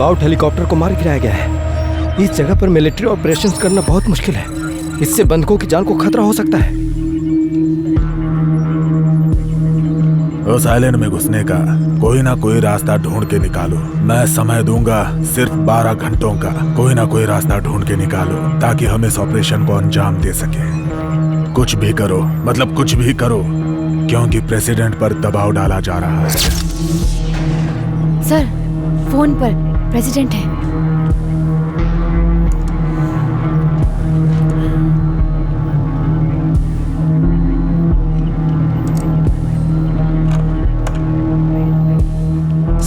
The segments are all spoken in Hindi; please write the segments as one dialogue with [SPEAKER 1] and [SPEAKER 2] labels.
[SPEAKER 1] स्काउट हेलीकॉप्टर को मार गिराया गया है। इस जगह पर मिलिट्री ऑपरेशंस करना बहुत मुश्किल है। इससे बंधुकों की जान को खतरा हो सकता है।
[SPEAKER 2] उस आइलैंड में घुसने का कोई ना कोई रास्ता ढूंढ के निकालो। मैं समय दूंगा सिर्फ 12 घंटों का। कोई ना कोई रास्ता ढूंढ के निकालो ताकि हम इस ऑपरेशन को अंजाम दे सके। कुछ भी करो, मतलब कुछ भी करो, क्योंकि प्रेसिडेंट पर दबाव डाला जा रहा है।
[SPEAKER 3] सर, फोन पर प्रेसिडेंट है।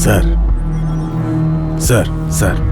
[SPEAKER 2] सर, सर, सर,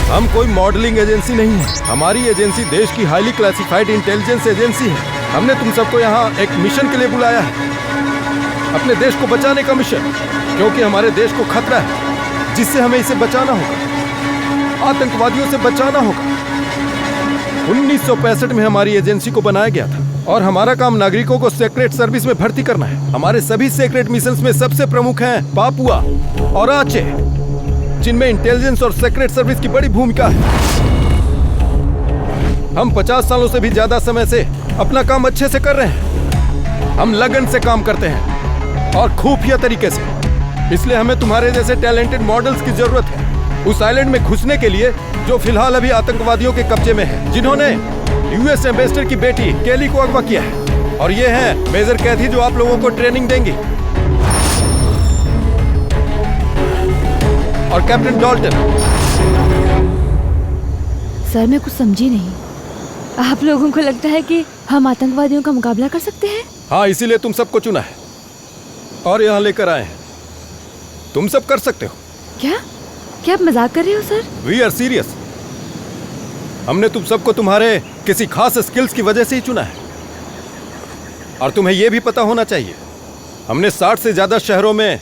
[SPEAKER 1] हम कोई मॉडलिंग एजेंसी नहीं है। हमारी एजेंसी देश की हाईली क्लासिफाइड इंटेलिजेंस एजेंसी है। हमने तुम सबको यहाँ एक मिशन के लिए बुलाया है, अपने देश को बचाने का मिशन, क्योंकि हमारे देश को खतरा है जिससे हमें इसे बचाना होगा, आतंकवादियों से बचाना होगा। 1965 में हमारी एजेंसी को बनाया गया था और हमारा काम नागरिकों को सीक्रेट सर्विस में भर्ती करना है। हमारे सभी सीक्रेट मिशंस में सबसे प्रमुख हैं पापुआ और आचे, जिनमें इंटेलिजेंस और सीक्रेट सर्विस की बड़ी भूमिका है। हम 50 सालों से भी ज्यादा समय से अपना काम अच्छे से कर रहे हैं। हम लगन से काम करते हैं और खुफिया तरीके से। इसलिए हमें तुम्हारे जैसे टैलेंटेड मॉडल्स की जरूरत है उस आइलैंड में घुसने के लिए, जो फिलहाल अभी आतंकवादियों के कब्जे में है, जिन्होंने यूएस एम्बेसडर की बेटी केली को अगवा किया है। और ये हैं मेजर कैथी, जो आप लोगों को ट्रेनिंग देंगी, और कैप्टन डॉल्टन।
[SPEAKER 3] सर, मैं कुछ समझी नहीं। आप लोगों को लगता है कि हम आतंकवादियों का मुकाबला कर सकते हैं?
[SPEAKER 1] हाँ, इसीलिए तुम सबको चुना है और यहाँ लेकर आए हैं। तुम सब कर सकते हो।
[SPEAKER 3] क्या आप मजाक कर रहे हो सर?
[SPEAKER 1] We are serious. हमने तुम सबको तुम्हारे किसी खास स्किल्स की वजह से ही चुना है। और तुम्हें यह भी पता होना चाहिए, हमने 60 से ज्यादा शहरों में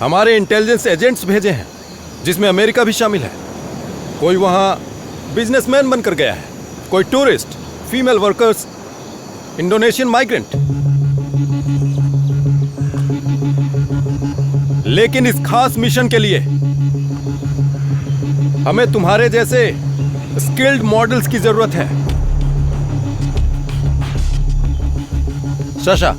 [SPEAKER 1] हमारे इंटेलिजेंस एजेंट्स भेजे हैं, जिसमें अमेरिका भी शामिल है। कोई वहाँ बिजनेसमैन बनकर गया है, कोई tourist, female workers, Indonesian migrant. लेकिन इस खास मिशन के लिए हमें तुम्हारे जैसे स्किल्ड मॉडल्स की जरूरत है। शशा,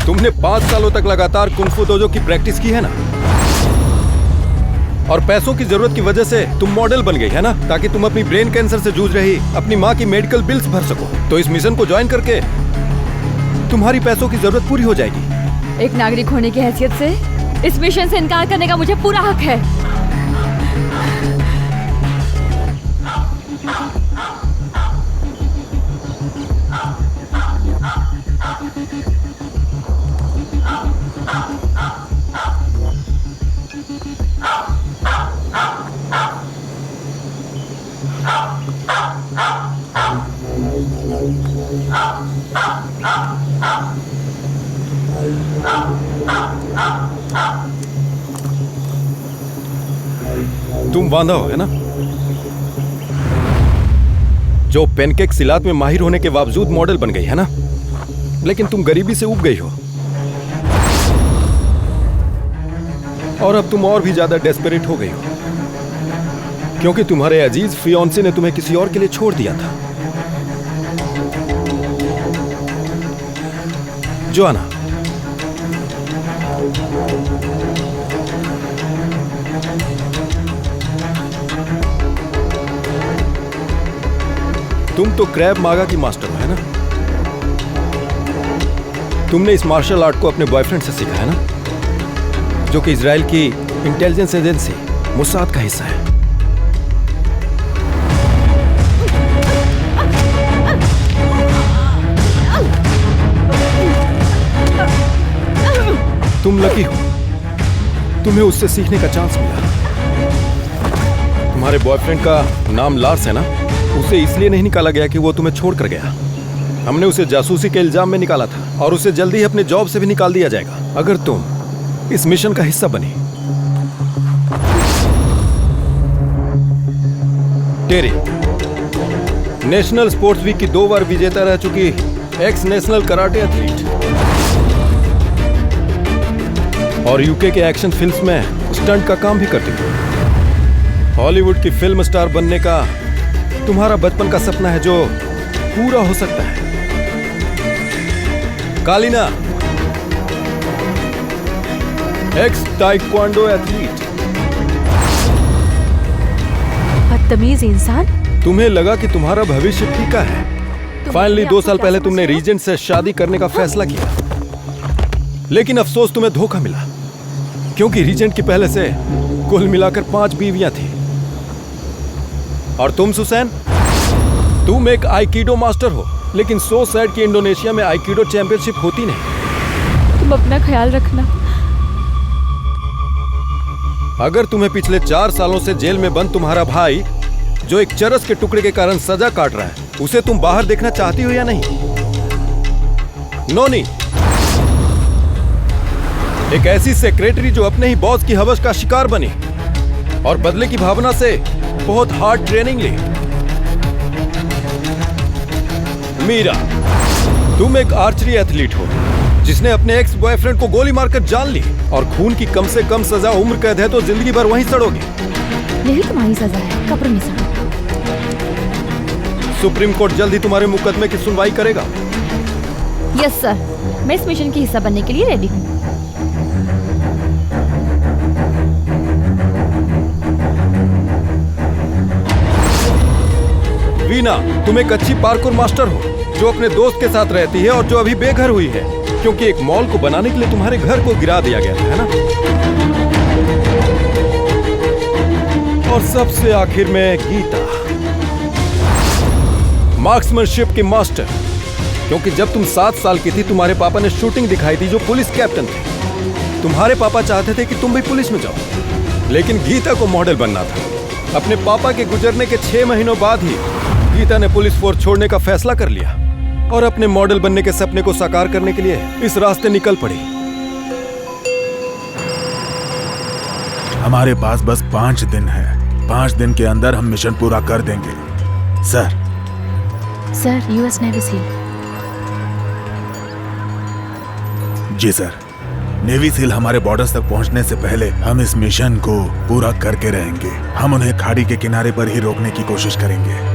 [SPEAKER 1] तुमने 5 सालों तक लगातार कुंफू दोजो की प्रैक्टिस की है ना, और पैसों की जरूरत की वजह से तुम मॉडल बन गई है ना, ताकि तुम अपनी ब्रेन कैंसर से जूझ रही अपनी माँ की मेडिकल बिल्स भर सको। तो इस मिशन को ज्वाइन करके तुम्हारी पैसों की जरूरत पूरी हो जाएगी।
[SPEAKER 3] एक नागरिक होने की हैसियत से इस मिशन से इनकार करने का मुझे पूरा हक है।
[SPEAKER 1] तुम बांधा हो है ना? जो पेनकेक सिलात में माहिर होने के बावजूद मॉडल बन गई है ना, लेकिन तुम गरीबी से उब गई हो और अब तुम और भी ज्यादा डेस्परेट हो गई हो क्योंकि तुम्हारे अजीज फियांसे ने तुम्हें किसी और के लिए छोड़ दिया था। जोआना, तुम तो क्रैब मागा की मास्टर हो है ना? तुमने इस मार्शल आर्ट को अपने बॉयफ्रेंड से सीखा है ना, जो कि इजराइल की इंटेलिजेंस एजेंसी मोसाद का हिस्सा है। तुम लकी हो, तुम्हें उससे सीखने का चांस मिला। तुम्हारे बॉयफ्रेंड का नाम लार्स है ना? उसे इसलिए नहीं निकाला गया कि वो तुम्हें छोड़ कर गया। हमने उसे जासूसी के इल्जाम में निकाला था और उसे जल्दी ही अपने जॉब से भी निकाल दिया जाएगा अगर तुम इस मिशन का हिस्सा बनी। टेरी, नेशनल स्पोर्ट्स वीक की 2 बार विजेता रह चुकी एक्स नेशनल कराटे एथलीट और यूके के एक्शन फिल्म्स में स्टंट का काम भी करती थी। हॉलीवुड की फिल्म स्टार बनने का तुम्हारा बचपन का सपना है जो पूरा हो सकता है। Kalina, x taekwondo athlete.
[SPEAKER 3] बदतमीज इंसान।
[SPEAKER 1] तुम्हें लगा कि तुम्हारा भविष्य फीका है। फाइनली 2 साल पहले तुमने रीजेंट से शादी करने का फैसला किया, लेकिन अफसोस तुम्हें धोखा मिला क्योंकि रीजेंट की पहले से कुल मिलाकर 5 बीवियां थी। और तुम सुसैन, तुम एक आइकिडो मास्टर हो, लेकिन सो सैड कि इंडोनेशिया में आइकिडो चैंपियनशिप होती नहीं।
[SPEAKER 3] तुम अपना ख्याल रखना।
[SPEAKER 1] अगर तुम्हें पिछले 4 सालों से जेल में बंद तुम्हारा भाई, जो एक चरस के टुकड़े के कारण सजा काट रहा है, उसे तुम बाहर देखना चाहती हो या नहीं? नोनी, एक ऐसी सेक्रेटरी जो अपने ही बॉस की हवस का शिकार बनी और बदले की भावना से बहुत हार्ड ट्रेनिंग ली। मीरा, तुम एक आर्चरी एथलीट हो जिसने अपने एक्स बॉयफ्रेंड को गोली मारकर जान ली और खून की कम से कम सजा उम्र कैद है तो जिंदगी भर वहीं सड़ोगे।
[SPEAKER 3] यही तुम्हारी सजा है, कब्र में सड़ो।
[SPEAKER 1] सुप्रीम कोर्ट जल्द ही तुम्हारे मुकदमे की सुनवाई करेगा।
[SPEAKER 3] यस सर, मैं इस मिशन की हिस्सा बनने के लिए रेडी हूँ।
[SPEAKER 1] वीना, तुम एक अच्छी पार्कोर मास्टर हो जो अपने दोस्त के साथ रहती है और जो अभी बेघर हुई है क्योंकि एक मॉल को बनाने के लिए तुम्हारे घर को गिरा दिया गया था, है ना? और सबसे आखिर में गीता, मार्क्समैनशिप की मास्टर, क्योंकि जब तुम 7 साल की थी तुम्हारे पापा ने शूटिंग दिखाई थी जो पुलिस कैप्टन थे। तुम्हारे पापा चाहते थे कि तुम भी पुलिस में जाओ, लेकिन गीता को मॉडल बनना था। अपने पापा के गुजरने के 6 महीनों बाद ही गीता ने पुलिस फोर्स छोड़ने का फैसला कर लिया और अपने मॉडल बनने के सपने को साकार करने के लिए इस रास्ते निकल पड़ी।
[SPEAKER 2] हमारे पास बस 5 दिन है। 5 दिन के अंदर हम मिशन पूरा कर देंगे। Sir,
[SPEAKER 3] US navy seal.
[SPEAKER 2] जी सर। नेवी सील हमारे बॉर्डर्स तक पहुंचने से पहले हम इस मिशन को पूरा करके रहेंगे। हम उन्हें खाड़ी के किनारे पर ही रोकने की कोशिश करेंगे।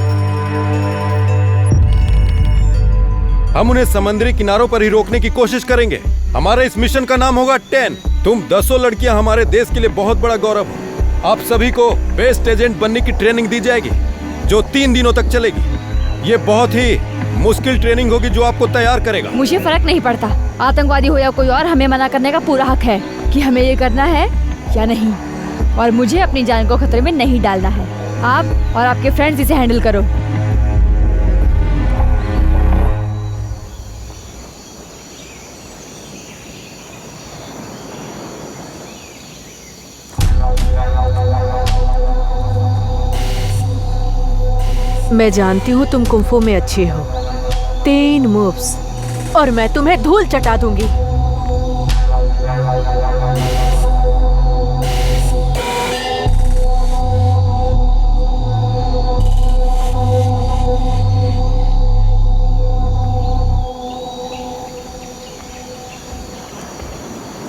[SPEAKER 1] हम उन्हें समुद्री किनारों पर ही रोकने की कोशिश करेंगे। हमारे इस मिशन का नाम होगा 10। तुम 10 लड़कियां हमारे देश के लिए बहुत बड़ा गौरव हो। आप सभी को बेस्ट एजेंट बनने की ट्रेनिंग दी जाएगी जो 3 दिनों तक चलेगी। ये बहुत ही मुश्किल ट्रेनिंग होगी जो आपको तैयार करेगा।
[SPEAKER 3] मुझे फर्क नहीं पड़ता, आतंकवादी हो या कोई और, हमें मना करने का पूरा हक है कि हमें ये करना है या नहीं, और मुझे अपनी जान को खतरे में नहीं डालना है। आप और आपके फ्रेंड्स इसे हैंडल करो।
[SPEAKER 4] मैं जानती हूँ तुम कुंफू में अच्छी हो। 3 मूव्स और मैं तुम्हें धूल चटा दूंगी।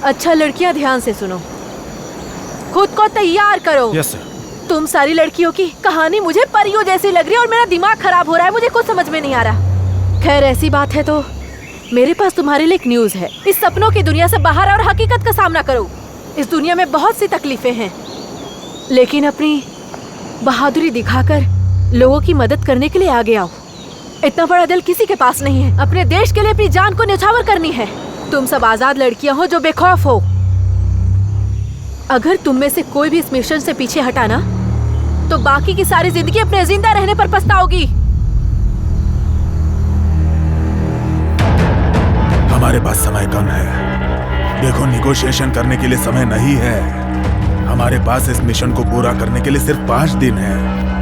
[SPEAKER 4] अच्छा लड़कियां, ध्यान से सुनो। खुद को तैयार करो।
[SPEAKER 1] Yes sir.
[SPEAKER 4] तुम सारी लड़कियों की कहानी मुझे परियों जैसी लग रही है और मेरा दिमाग खराब हो रहा है। मुझे कुछ समझ में नहीं आ रहा। खैर ऐसी बात है तो मेरे पास तुम्हारे लिए एक न्यूज़ है। इस सपनों की दुनिया से बाहर और हकीकत का सामना करो। इस दुनिया में बहुत सी तकलीफें हैं, लेकिन अपनी बहादुरी दिखाकर लोगों की मदद करने के लिए आगे आओ। इतना बड़ा दिल किसी के पास नहीं है। अपने देश के लिए अपनी जान को न्यौछावर करनी है। तुम सब आजाद लड़कियां हो जो बेखौफ हो। अगर तुम में से कोई भी इस मिशन से पीछे हटा ना, तो बाकी की सारी जिंदगी अपने जिंदा रहने पर पछताओगी।
[SPEAKER 2] हमारे पास समय कम है। देखो, निगोशिएशन करने के लिए समय नहीं है। हमारे पास इस मिशन को पूरा करने के लिए सिर्फ 5 दिन है।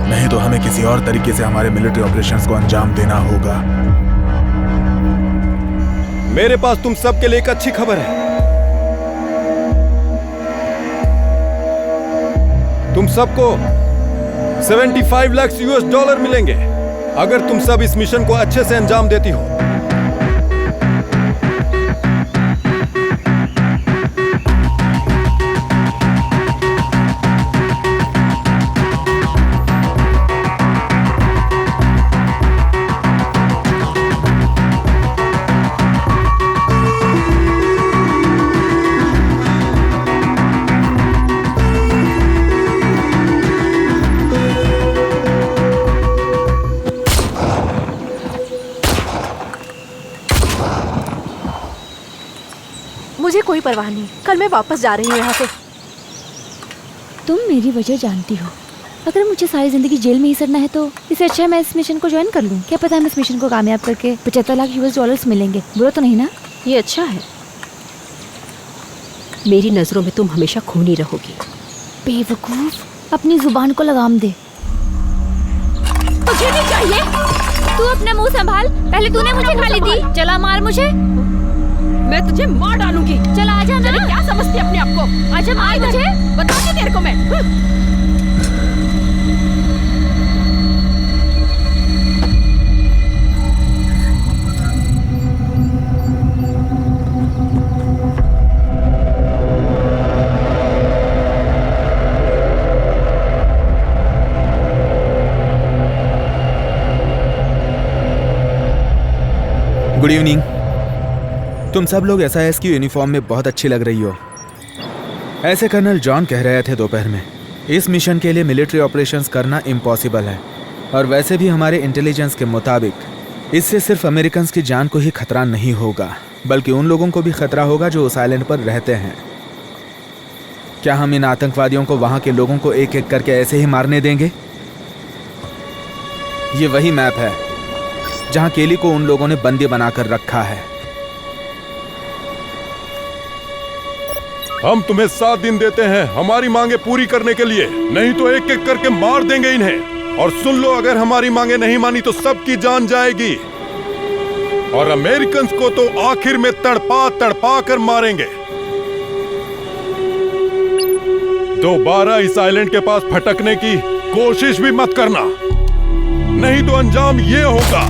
[SPEAKER 2] नहीं तो हमें किसी और तरीके से हमारे मिलिट्री ऑपरेशंस को अंजाम देना होगा।
[SPEAKER 1] मेरे पास तुम सबके लिए एक अच्छी खबर है। तुम सबको 75 लाख $US मिलेंगे अगर तुम सब इस मिशन को अच्छे से अंजाम देती हो।
[SPEAKER 4] मुझे कोई परवाह नहीं। कल मैं वापस जा रही हूँ यहाँ से।
[SPEAKER 3] तुम मेरी वजह जानती हो। अगर मुझे सारी जिंदगी जेल में ही सड़ना है तो इससे अच्छा मैं इस मिशन को ज्वाइन कर लूँ। क्या पता हम इस मिशन को कामयाब करके 75 लाख $US मिलेंगे। बुरा तो नहीं ना?
[SPEAKER 5] ये अच्छा है। मेरी नजरों में तुम हमेशा खूनी रहोगी।
[SPEAKER 3] बेवकूफ, अपनी जुबान को लगाम दे। तुझे भी चाहिए? तू अपना मुंह संभाल। पहले तूने मुझे गाली दी। चला मार मुझे।
[SPEAKER 5] मैं तुझे मार डालूंगी।
[SPEAKER 3] चल आजा ना।
[SPEAKER 5] क्या समझती अपने आप को?
[SPEAKER 3] आजा मार मुझे।
[SPEAKER 5] बताऊंगी तेरे को मैं।
[SPEAKER 6] Good evening. तुम सब लोग SIS की यूनिफॉर्म में बहुत अच्छी लग रही हो। ऐसे कर्नल जॉन कह रहे थे दोपहर में। इस मिशन के लिए मिलिट्री ऑपरेशंस करना इम्पॉसिबल है, और वैसे भी हमारे इंटेलिजेंस के मुताबिक इससे सिर्फ अमेरिकन्स की जान को ही खतरा नहीं होगा, बल्कि उन लोगों को भी खतरा होगा जो उस आइलैंड पर रहते हैं। क्या हम इन आतंकवादियों को वहाँ के लोगों को एक एक करके ऐसे ही मारने देंगे? ये वही मैप है जहाँ केली को उन लोगों ने बंदी बनाकर रखा है।
[SPEAKER 1] हम तुम्हें 7 दिन देते हैं हमारी मांगे पूरी करने के लिए, नहीं तो एक एक करके मार देंगे इन्हें। और सुन लो, अगर हमारी मांगे नहीं मानी तो सबकी जान जाएगी, और अमेरिकन्स को तो आखिर में तड़पा तड़पा कर मारेंगे। दोबारा इस आइलैंड के पास भटकने की कोशिश भी मत करना, नहीं तो अंजाम ये होगा।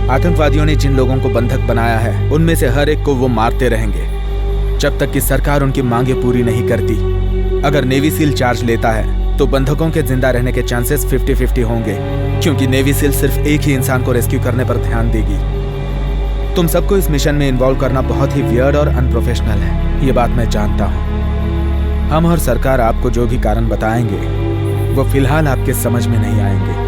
[SPEAKER 6] आतंकवादियों ने जिन लोगों को बंधक बनाया है उनमें से हर एक को वो मारते रहेंगे जब तक कि सरकार उनकी मांगे पूरी नहीं करती। अगर नेवी सील चार्ज लेता है तो बंधकों के जिंदा रहने के चांसेस 50-50 होंगे, क्योंकि नेवी सील सिर्फ एक ही इंसान को रेस्क्यू करने पर ध्यान देगी। तुम सबको इस मिशन में इन्वॉल्व करना बहुत ही वियर्ड और अनप्रोफेशनल है, ये बात मैं जानता हूँ। हम और सरकार आपको जो भी कारण बताएंगे वो फिलहाल आपके समझ में नहीं आएंगे।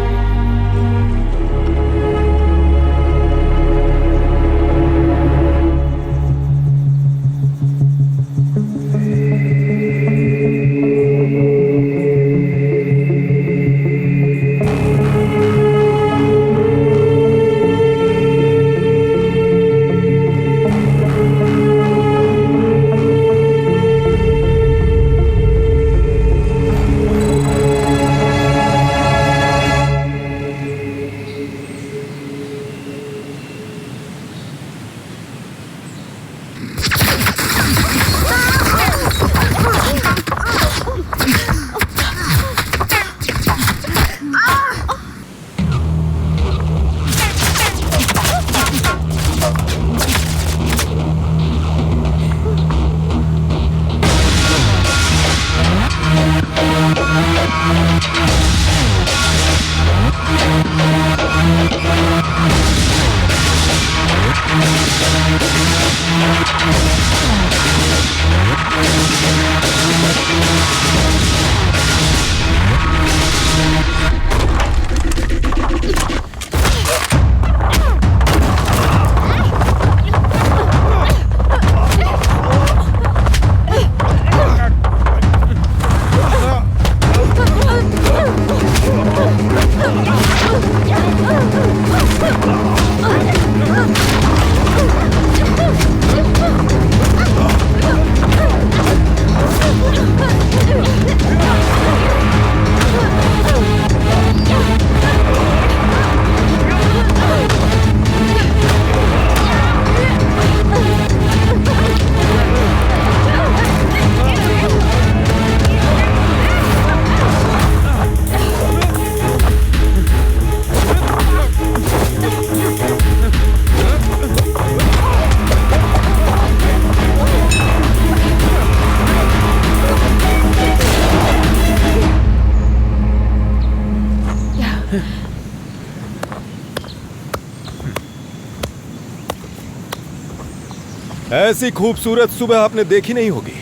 [SPEAKER 1] ऐसी खूबसूरत सुबह आपने देखी नहीं होगी।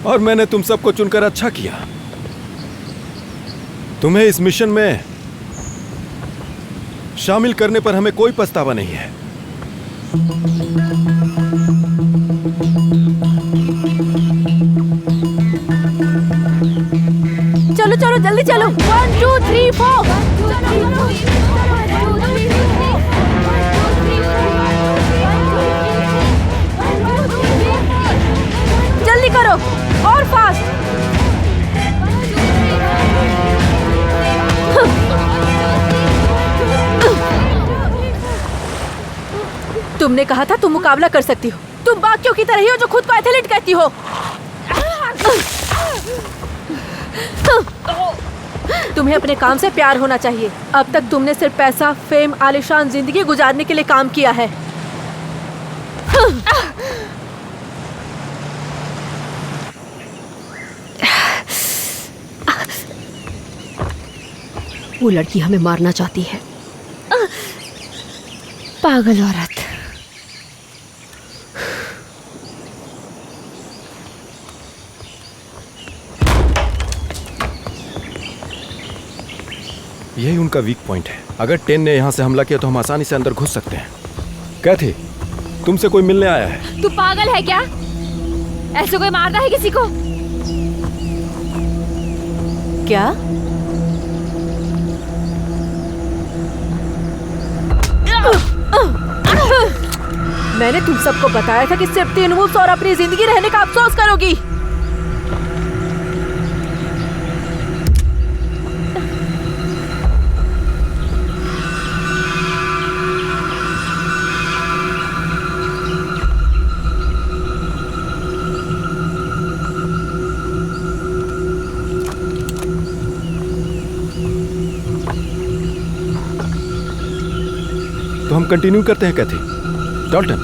[SPEAKER 1] और मैंने तुम सबको चुनकर अच्छा किया। तुम्हें इस मिशन में शामिल करने पर हमें कोई पछतावा नहीं है।
[SPEAKER 4] चलो चलो जल्दी चलो। 1 2 3 4 जल्दी करो और फास्ट। तुमने कहा था तुम मुकाबला कर सकती हो। तुम बाकियों की तरह ही हो जो खुद को एथलीट कहती हो। तुम्हें अपने काम से प्यार होना चाहिए। अब तक तुमने सिर्फ पैसा, फेम, आलीशान जिंदगी गुजारने के लिए काम किया है।
[SPEAKER 5] वो लड़की हमें मारना चाहती है।
[SPEAKER 3] पागल औरत।
[SPEAKER 1] यही उनका वीक पॉइंट है। अगर 10 ने यहाँ से हमला किया तो हम आसानी से अंदर घुस सकते हैं। क्या थी? तुमसे कोई मिलने आया है?
[SPEAKER 3] तू पागल है क्या? ऐसे कोई मारता है किसी को?
[SPEAKER 4] क्या? मैंने तुम सबको बताया था कि सिर्फ 3 मूव्स और अपनी जिंदगी रहने का अफसोस करोगी।
[SPEAKER 1] तो हम कंटिन्यू करते हैं कैथी। डॉल्टन,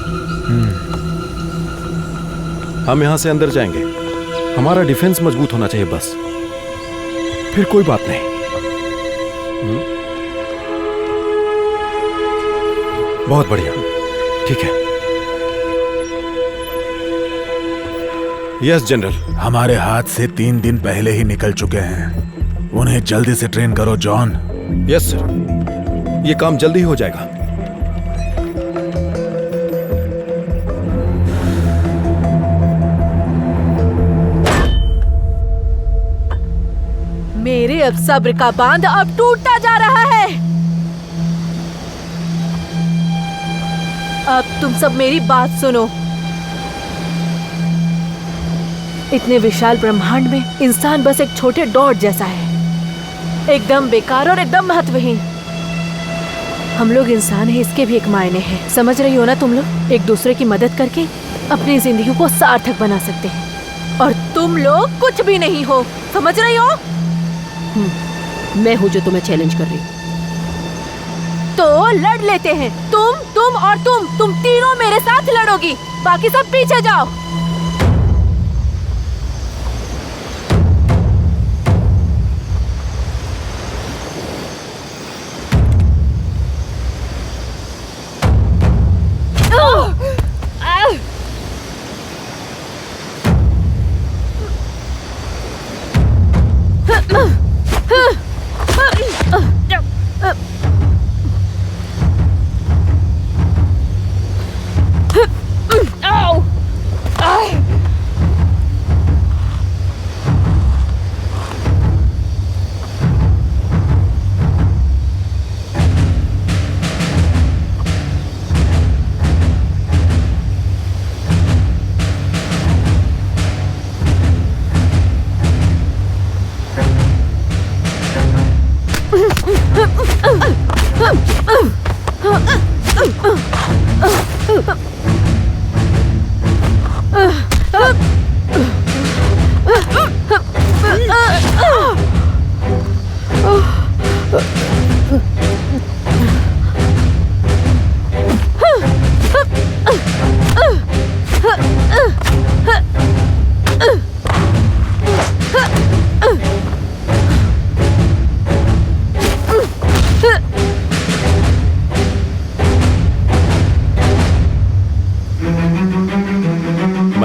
[SPEAKER 1] हम यहां से अंदर जाएंगे। हमारा डिफेंस मजबूत होना चाहिए बस, फिर कोई बात नहीं। बहुत बढ़िया, ठीक है। Yes general.
[SPEAKER 2] हमारे हाथ से 3 दिन पहले ही निकल चुके हैं। उन्हें जल्दी से ट्रेन करो जॉन।
[SPEAKER 1] यस सर, ये काम जल्दी हो जाएगा।
[SPEAKER 4] मेरे अब सब्र का बांध अब टूटता जा रहा है। अब तुम सब मेरी बात सुनो। इतने विशाल ब्रह्मांड में इंसान बस एक छोटे डॉट जैसा है, एकदम बेकार और एकदम महत्वहीन। हम लोग इंसान हैं, इसके भी एक मायने हैं। समझ रही हो ना तुम लोग? एक दूसरे की मदद करके अपनी जिंदगी को सार्थक बना सकते हैं। और तुम लोग कुछ भी नहीं हो, समझ रही हो?
[SPEAKER 5] मैं हूँ जो तुम्हें चैलेंज कर रही हूँ।
[SPEAKER 4] तो लड़ लेते हैं। तुम और तुम तीनों मेरे साथ लड़ोगी। बाकी सब पीछे जाओ।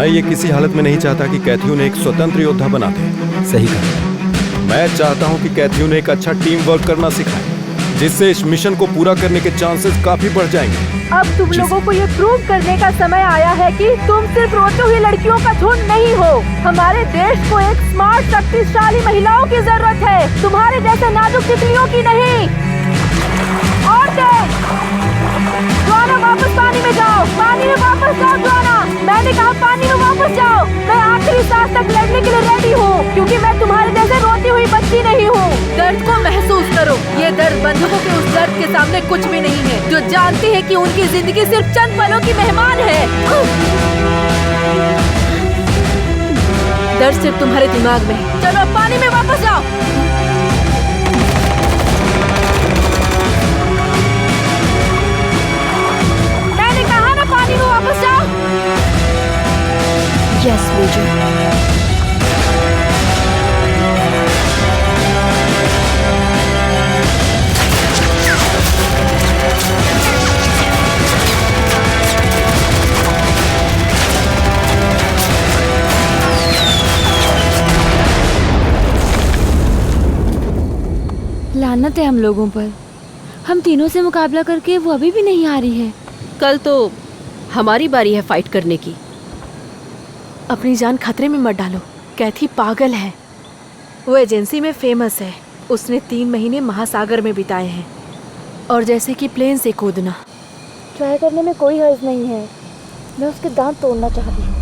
[SPEAKER 1] मैं ये किसी हालत में नहीं चाहता कि कैथी उन्हें एक स्वतंत्र योद्धा बना दे।
[SPEAKER 6] सही कहा।
[SPEAKER 1] मैं चाहता हूँ कि कैथी उन्हें एक अच्छा टीम वर्क करना सिखाए, जिससे इस मिशन को पूरा करने के चांसेस काफी बढ़ जाएंगे।
[SPEAKER 4] अब तुम लोगों को ये प्रूव करने का समय आया है कि तुम सिर्फ रोते हुए लड़कियों का झुंड नहीं हो। हमारे देश को एक स्मार्ट, शक्तिशाली महिलाओं की जरूरत है, तुम्हारे जैसे नाजुक तितलियों की नहीं। औरतें, जोआना वापस पानी में जाओ, पानी में वापस जाओ जोआना। मैंने कहा पानी में वापस जाओ। मैं आखिरी सांस तक लड़ने के लिए रेडी हूँ, क्योंकि मैं तुम्हारे जैसे रोती हुई बच्ची नहीं हूँ। दर्द को महसूस करो। ये दर्द बंधुकों के उस दर्द के सामने कुछ भी नहीं है, जो जानती है कि उनकी जिंदगी सिर्फ चंद पलों की मेहमान है। दर्द सिर्फ तुम्हारे दिमाग में है। चलो अब पानी में वापस जाओ। मैंने कहा ना पानी में वापस जाओ।
[SPEAKER 5] Yes major.
[SPEAKER 3] लानत है हम लोगों पर। हम तीनों से मुकाबला करके वो अभी भी नहीं आ रही है।
[SPEAKER 5] कल तो हमारी बारी है फाइट करने की।
[SPEAKER 4] अपनी जान खतरे में मत डालो। कैथी पागल है। वो एजेंसी में फेमस है। उसने 3 महीने महासागर में बिताए हैं, और जैसे कि प्लेन से कूदना।
[SPEAKER 3] ट्राई करने में कोई हर्ज नहीं है। मैं उसके दांत तोड़ना चाहती हूँ।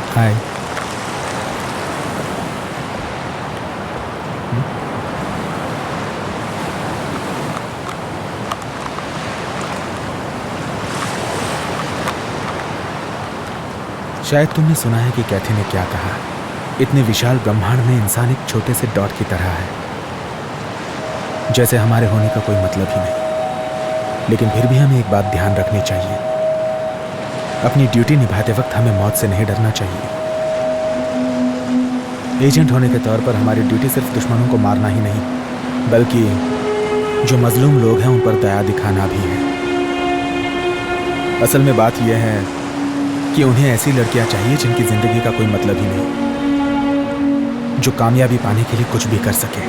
[SPEAKER 6] हाय। शायद तुमने सुना है कि कैथी ने क्या कहा। इतने विशाल ब्रह्मांड में इंसान एक छोटे से डॉट की तरह है, जैसे हमारे होने का कोई मतलब ही नहीं। लेकिन फिर भी हमें एक बात ध्यान रखनी चाहिए, अपनी ड्यूटी निभाते वक्त हमें मौत से नहीं डरना चाहिए। एजेंट होने के तौर पर हमारी ड्यूटी सिर्फ दुश्मनों को मारना ही नहीं, बल्कि जो मजलूम लोग हैं उन पर दया दिखाना भी है। असल में बात यह है कि उन्हें ऐसी लड़कियां चाहिए जिनकी जिंदगी का कोई मतलब ही नहीं, जो कामयाबी पाने के लिए कुछ भी कर सके।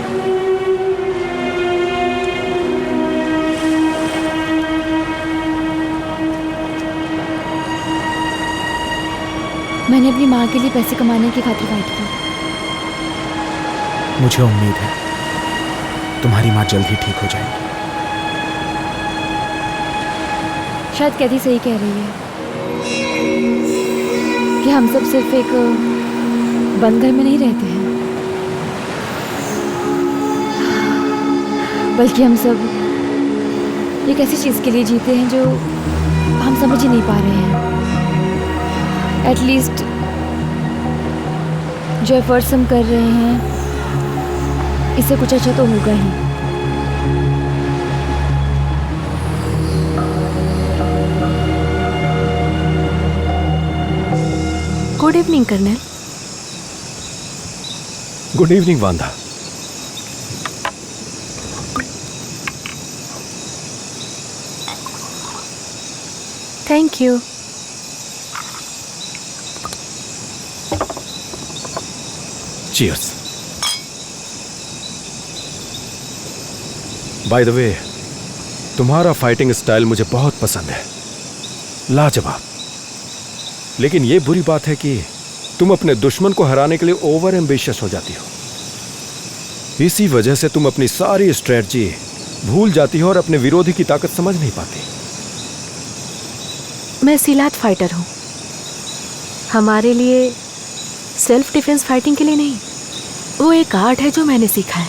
[SPEAKER 3] मैंने अपनी माँ के लिए पैसे कमाने की खातिर फाइट की।
[SPEAKER 6] मुझे उम्मीद है तुम्हारी माँ जल्द ही ठीक हो जाएगी।
[SPEAKER 3] शायद कैथी सही कह रही है कि हम सब सिर्फ एक बंद घर में नहीं रहते हैं, बल्कि हम सब एक ऐसी चीज़ के लिए जीते हैं जो हम समझ ही नहीं पा रहे हैं। एटलीस्ट जो एफर्ट्स हम कर रहे हैं, इससे कुछ अच्छा तो होगा ही।
[SPEAKER 4] Good evening colonel.
[SPEAKER 1] Good evening Wanda.
[SPEAKER 4] Thank you.
[SPEAKER 1] Cheers. By the way, तुम्हारा फाइटिंग स्टाइल मुझे बहुत पसंद है, लाजवाब। लेकिन यह बुरी बात है कि तुम अपने दुश्मन को हराने के लिए ओवर एम्बिशियस हो जाती हो। इसी वजह से तुम अपनी सारी स्ट्रेटजी भूल जाती हो और अपने विरोधी की ताकत समझ नहीं पाती।
[SPEAKER 4] मैं सिलात फाइटर हूँ। हमारे लिए सेल्फ डिफेंस फाइटिंग के लिए नहीं, वो एक आर्ट है जो मैंने सीखा है,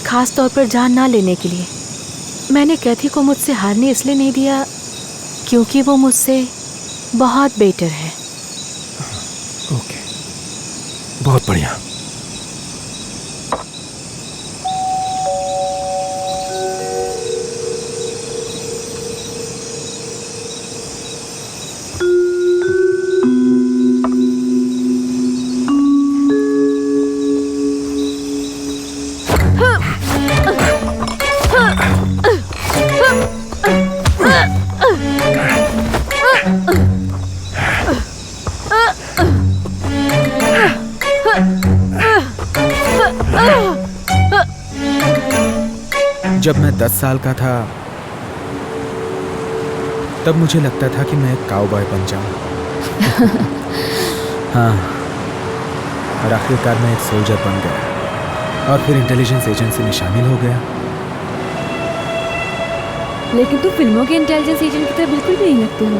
[SPEAKER 4] खास तौर पर जान ना लेने के लिए। मैंने कैथी को मुझसे हारने इसलिए नहीं दिया क्योंकि वो मुझसे बहुत बेटर है।
[SPEAKER 1] ओके, बहुत बढ़िया।
[SPEAKER 6] जब मैं 10 साल का था तब मुझे लगता था कि मैं एक काउबॉय बन जाऊं। हाँ, और आखिरकार मैं एक सोल्जर बन गया और फिर इंटेलिजेंस एजेंसी में शामिल हो गया।
[SPEAKER 3] लेकिन तुम फिल्मों के इंटेलिजेंस एजेंट की तरह बिल्कुल भी नहीं लगते हो।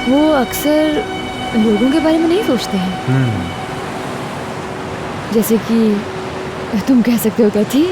[SPEAKER 3] वो अक्सर लोगों के बारे में नहीं सोचते हैं। जैसे कि तुम कह सकते हो कैथी।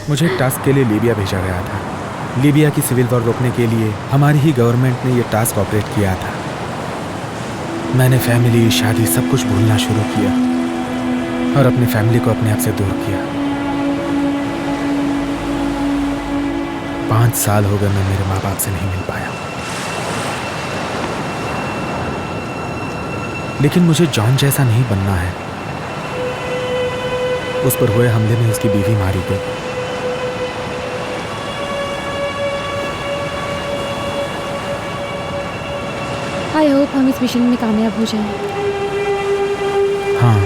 [SPEAKER 6] मुझे एक टास्क के लिए लीबिया भेजा गया था। लीबिया की सिविल वॉर रोकने के लिए हमारी ही गवर्नमेंट ने यह टास्क ऑपरेट किया था। मैंने फैमिली, शादी, सब कुछ भूलना शुरू किया और अपनी फैमिली को अपने आप से दूर किया। 5 साल हो गए मैं मेरे माँ बाप से नहीं मिल पाया। लेकिन मुझे जॉन जैसा नहीं बनना है। उस पर हुए हमले में उसकी बीवी मारी गई।
[SPEAKER 3] आई होप हम इस मिशन में कामयाब हो जाएं।
[SPEAKER 6] हाँ,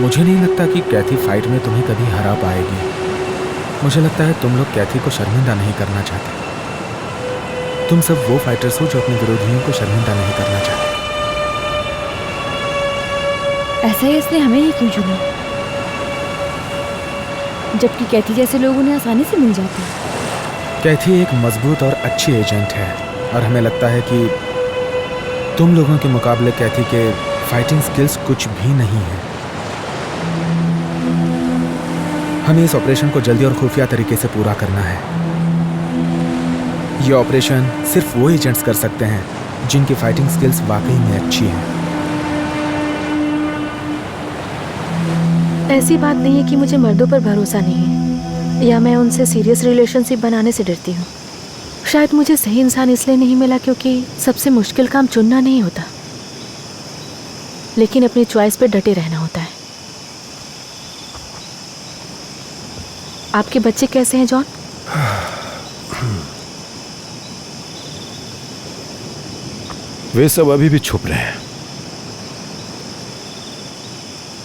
[SPEAKER 6] मुझे नहीं लगता कि कैथी फाइट में तुम्हें कभी हरा पाएगी। मुझे लगता है तुम लोग कैथी को शर्मिंदा नहीं करना चाहते। तुम सब वो फाइटर्स हो जो अपने विरोधियों को शर्मिंदा नहीं करना चाहते।
[SPEAKER 3] ऐसा ही इसने हमें ही क्यों चुना, जबकि कैथी जैसे लोग उन्हें आसानी से मिल जाते हैं।
[SPEAKER 6] कैथी एक मजबूत और अच्छी एजेंट है और हमें लगता है कि तुम लोगों के मुकाबले कैथी के फाइटिंग स्किल्स कुछ भी नहीं है। हमें इस ऑपरेशन को जल्दी और खुफिया तरीके से पूरा करना है। यह ऑपरेशन सिर्फ वो एजेंट्स कर सकते हैं जिनकी फाइटिंग स्किल्स वाकई में अच्छी हैं।
[SPEAKER 4] ऐसी बात नहीं है कि मुझे मर्दों पर भरोसा नहीं है या मैं उनसे सीरियस रिलेशनशिप बनाने से डरती हूँ। शायद मुझे सही इंसान इसलिए नहीं मिला क्योंकि सबसे मुश्किल काम चुनना नहीं होता, लेकिन अपनी चॉइस पे डटे रहना होता है। आपके बच्चे कैसे हैं जॉन?
[SPEAKER 1] वे सब अभी भी छुप रहे हैं।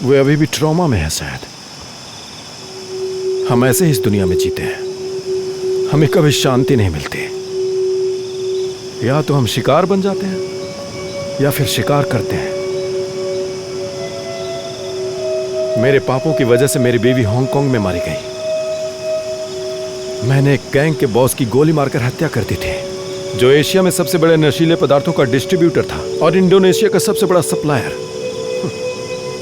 [SPEAKER 1] वे अभी भी ट्रॉमा में है शायद। हम ऐसे ही इस दुनिया में जीते हैं, हमें कभी शांति नहीं मिलती। या तो हम शिकार बन जाते हैं या फिर शिकार करते हैं। मेरे पापों की वजह से मेरी बीवी हांगकांग में मारी गई। मैंने एक गैंग के बॉस की गोली मारकर हत्या कर दी थी, जो एशिया में सबसे बड़े नशीले पदार्थों का डिस्ट्रीब्यूटर था और इंडोनेशिया का सबसे बड़ा सप्लायर।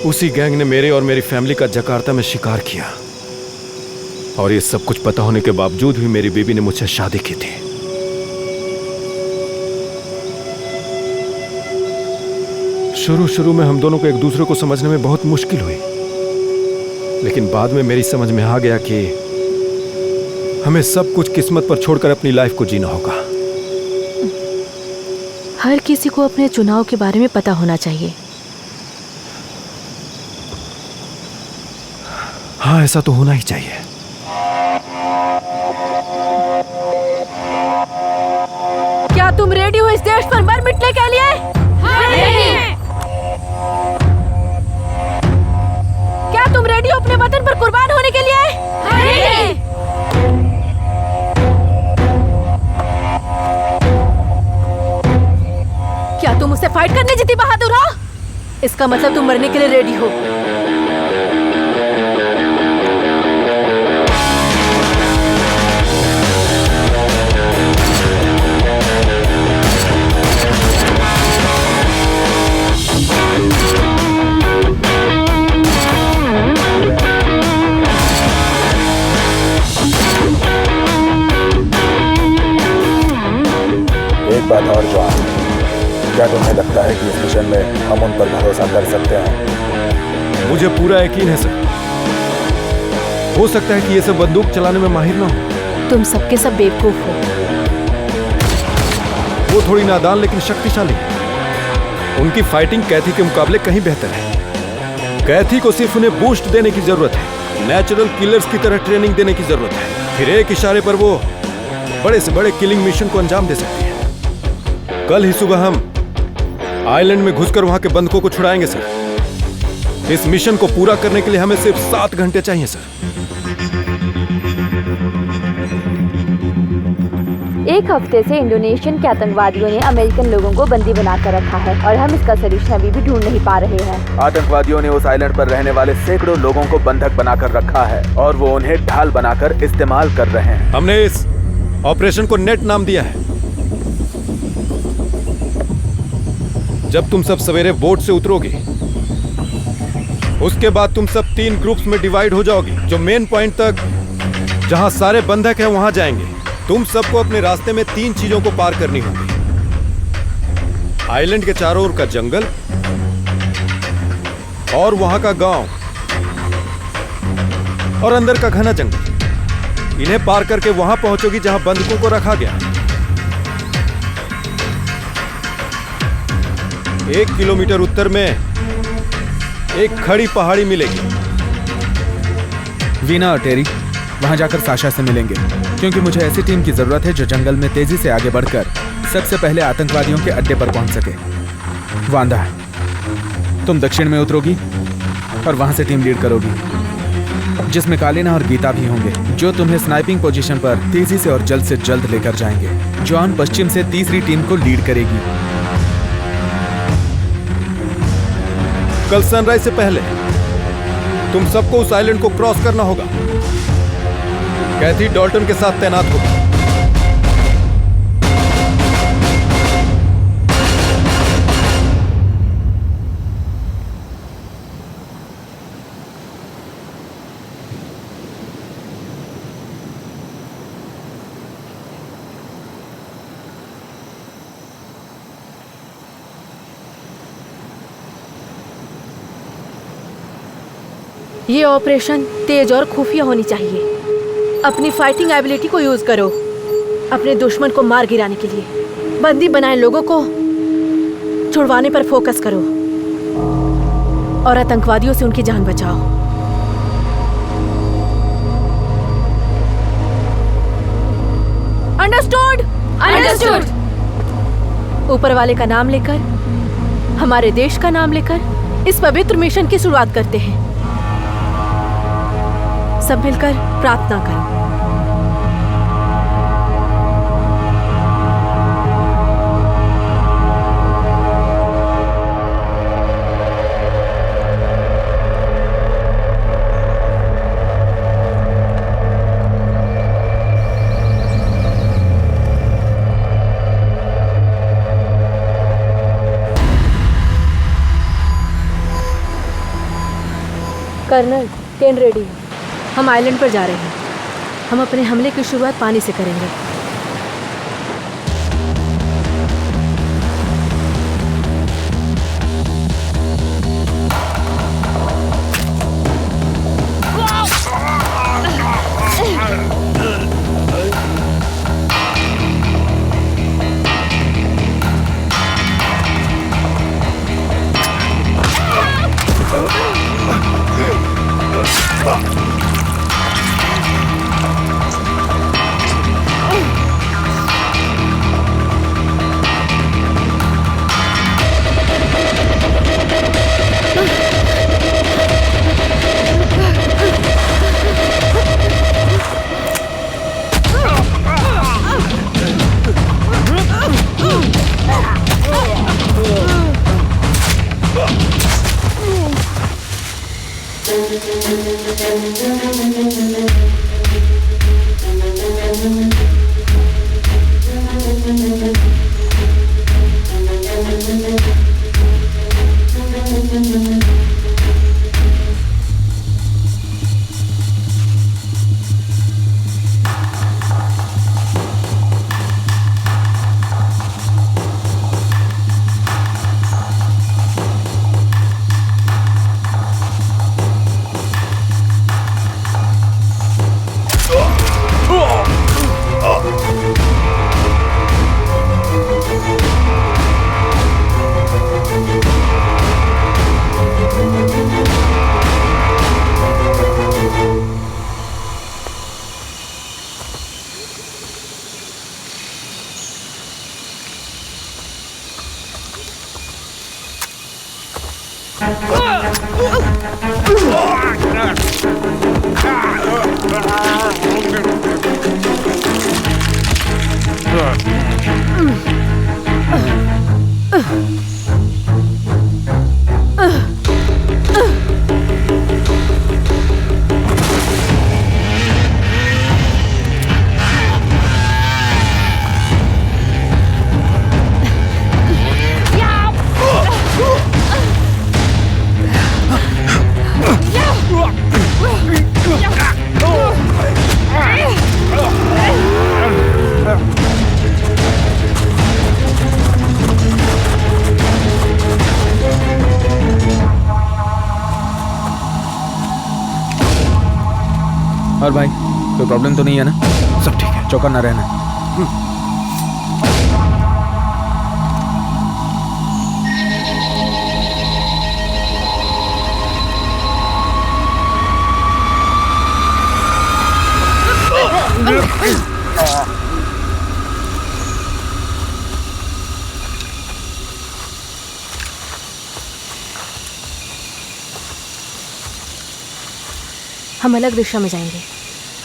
[SPEAKER 1] उसी गैंग ने मेरे और मेरी फैमिली का जकार्ता में शिकार किया, और ये सब कुछ पता होने के बावजूद भी मेरी बीवी ने मुझसे शादी की थी। शुरू में हम दोनों को एक दूसरे को समझने में बहुत मुश्किल हुई, लेकिन बाद में मेरी समझ में आ गया कि हमें सब कुछ किस्मत पर छोड़कर अपनी लाइफ को जीना होगा।
[SPEAKER 4] हर किसी को अपने चुनाव के बारे में पता होना चाहिए।
[SPEAKER 1] हाँ, ऐसा तो होना ही चाहिए।
[SPEAKER 4] क्या तुम रेडी हो इस देश पर मर मिटने के लिए? क्या तुम रेडी हो अपने वतन पर कुर्बान होने के लिए? क्या तुम उससे फाइट करने जितनी बहादुर हो? इसका मतलब तुम मरने के लिए रेडी हो।
[SPEAKER 2] एक बात और जॉन, क्या तुम्हें लगता है कि इस मिशन में हम उन पर भरोसा कर सकते हैं?
[SPEAKER 1] मुझे पूरा यकीन है सर। हो सकता है कि ये सब बंदूक चलाने में माहिर ना हो।
[SPEAKER 4] तुम सबके सब बेवकूफ हो।
[SPEAKER 1] वो थोड़ी नादान लेकिन शक्तिशाली है। उनकी फाइटिंग कैथी के मुकाबले कहीं बेहतर है। कैथी को सिर्फ उन्हें बूस्ट देने की जरूरत है, नेचुरल किलर्स की तरह ट्रेनिंग देने की जरूरत है। फिर एक इशारे पर वो बड़े से बड़े किलिंग मिशन को अंजाम दे सकती है। कल ही सुबह हम आइलैंड में घुसकर वहां के बंधकों को छुड़ाएंगे सर। इस मिशन को पूरा करने के लिए हमें सिर्फ 7 घंटे चाहिए सर।
[SPEAKER 3] एक हफ्ते से इंडोनेशियन के आतंकवादियों ने अमेरिकन लोगों को बंदी बनाकर रखा है और हम इसका सलूशन अभी भी ढूंढ नहीं पा रहे हैं।
[SPEAKER 6] आतंकवादियों ने उस आइलैंड पर रहने वाले सैकड़ों लोगों को बंधक बनाकर रखा है और वो उन्हें ढाल बनाकर इस्तेमाल कर रहे हैं।
[SPEAKER 1] हमने इस ऑपरेशन को नेट नाम दिया है। जब तुम सब सवेरे बोट से उतरोगे, उसके बाद तुम सब 3 ग्रुप्स में डिवाइड हो जाओगे, जो मेन पॉइंट तक जहां सारे बंधक हैं वहां जाएंगे। तुम सबको अपने रास्ते में 3 चीजों को पार करनी होगी। आइलैंड के चारों ओर का जंगल और वहां का गांव और अंदर का घना जंगल। इन्हें पार करके वहां पहुंचोगी जहां बंधकों को रखा गया। 1 किलोमीटर उत्तर में एक खड़ी पहाड़ी मिलेगी।
[SPEAKER 6] वीना और टेरी वहां जाकर साशा से मिलेंगे, क्योंकि मुझे ऐसी टीम की जरूरत है जो जंगल में तेजी से आगे बढ़कर सबसे पहले आतंकवादियों के अड्डे पर पहुंच सके। वांदा, तुम दक्षिण में उतरोगी और वहां से टीम लीड करोगी, जिसमें कालिना और गीता भी होंगे, जो तुम्हें स्नाइपिंग पोजीशन पर तेजी से और जल्द से जल्द लेकर जाएंगे। जॉन पश्चिम से तीसरी टीम को लीड करेगी।
[SPEAKER 1] कल सनराइज से पहले तुम सबको उस आइलैंड को क्रॉस करना होगा। कैथी डॉल्टन के साथ तैनात होगी।
[SPEAKER 4] ये ऑपरेशन तेज और खुफिया होनी चाहिए। अपनी फाइटिंग एबिलिटी को यूज करो। अपने दुश्मन को मार गिराने के लिए। बंदी बनाए लोगों को छुड़वाने पर फोकस करो और आतंकवादियों से उनकी जान बचाओ। अंडरस्टूड?
[SPEAKER 3] अंडरस्टूड।
[SPEAKER 4] ऊपर वाले का नाम लेकर, हमारे देश का नाम लेकर इस पवित्र मिशन की शुरुआत करते हैं। सब मिलकर प्रार्थना करो। कर्नल, ट्रेन रेडी है। हम आइलैंड पर जा रहे हैं। हम अपने हमले की शुरुआत पानी से करेंगे।
[SPEAKER 6] और भाई कोई प्रॉब्लम तो नहीं है ना?
[SPEAKER 1] सब ठीक है।
[SPEAKER 6] चौकन्ना रहना।
[SPEAKER 4] हम अलग दिशा में जाएंगे।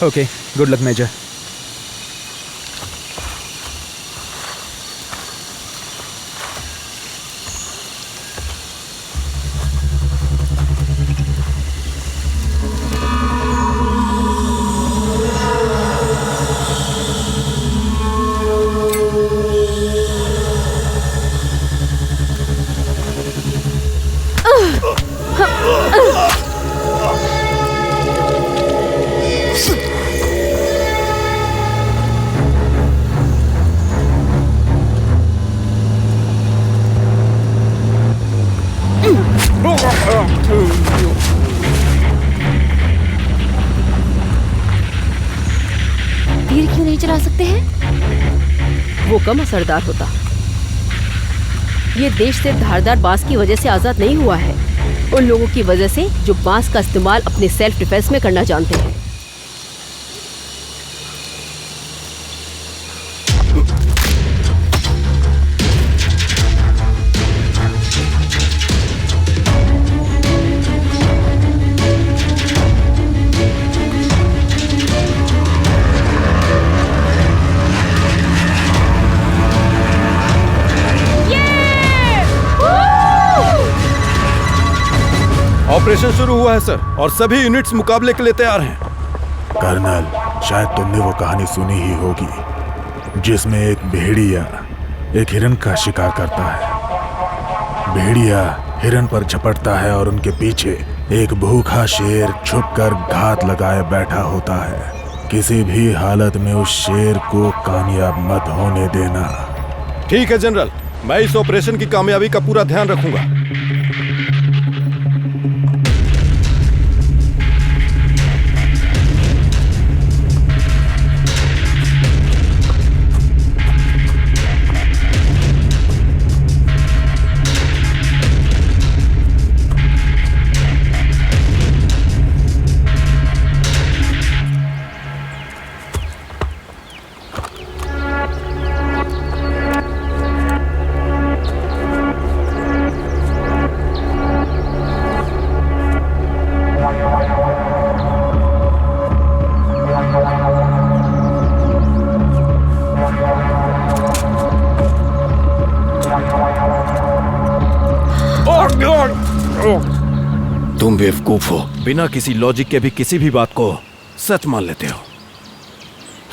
[SPEAKER 6] Okay, good luck major.
[SPEAKER 4] चला सकते हैं?
[SPEAKER 5] वो कम असरदार होता। ये देश सिर्फ धारदार बांस की वजह से आजाद नहीं हुआ है, उन लोगों की वजह से जो बांस का इस्तेमाल अपने सेल्फ डिफेंस में करना जानते हैं।
[SPEAKER 1] ऑपरेशन शुरू हुआ है सर, और सभी यूनिट्स मुकाबले के लिए तैयार हैं।
[SPEAKER 2] कर्नल, शायद तुमने वो कहानी सुनी ही होगी जिसमें एक भेड़िया एक हिरन का शिकार करता है। भेड़िया हिरन पर झपटता है और उनके पीछे एक भूखा शेर छुपकर घात लगाए बैठा होता है। किसी भी हालत में उस शेर को कामयाब मत होने देना।
[SPEAKER 1] ठीक है जनरल, मैं इस ऑपरेशन की कामयाबी का पूरा ध्यान रखूंगा। तुम बेवकूफ हो, बिना किसी लॉजिक के भी किसी भी बात को सच मान लेते हो।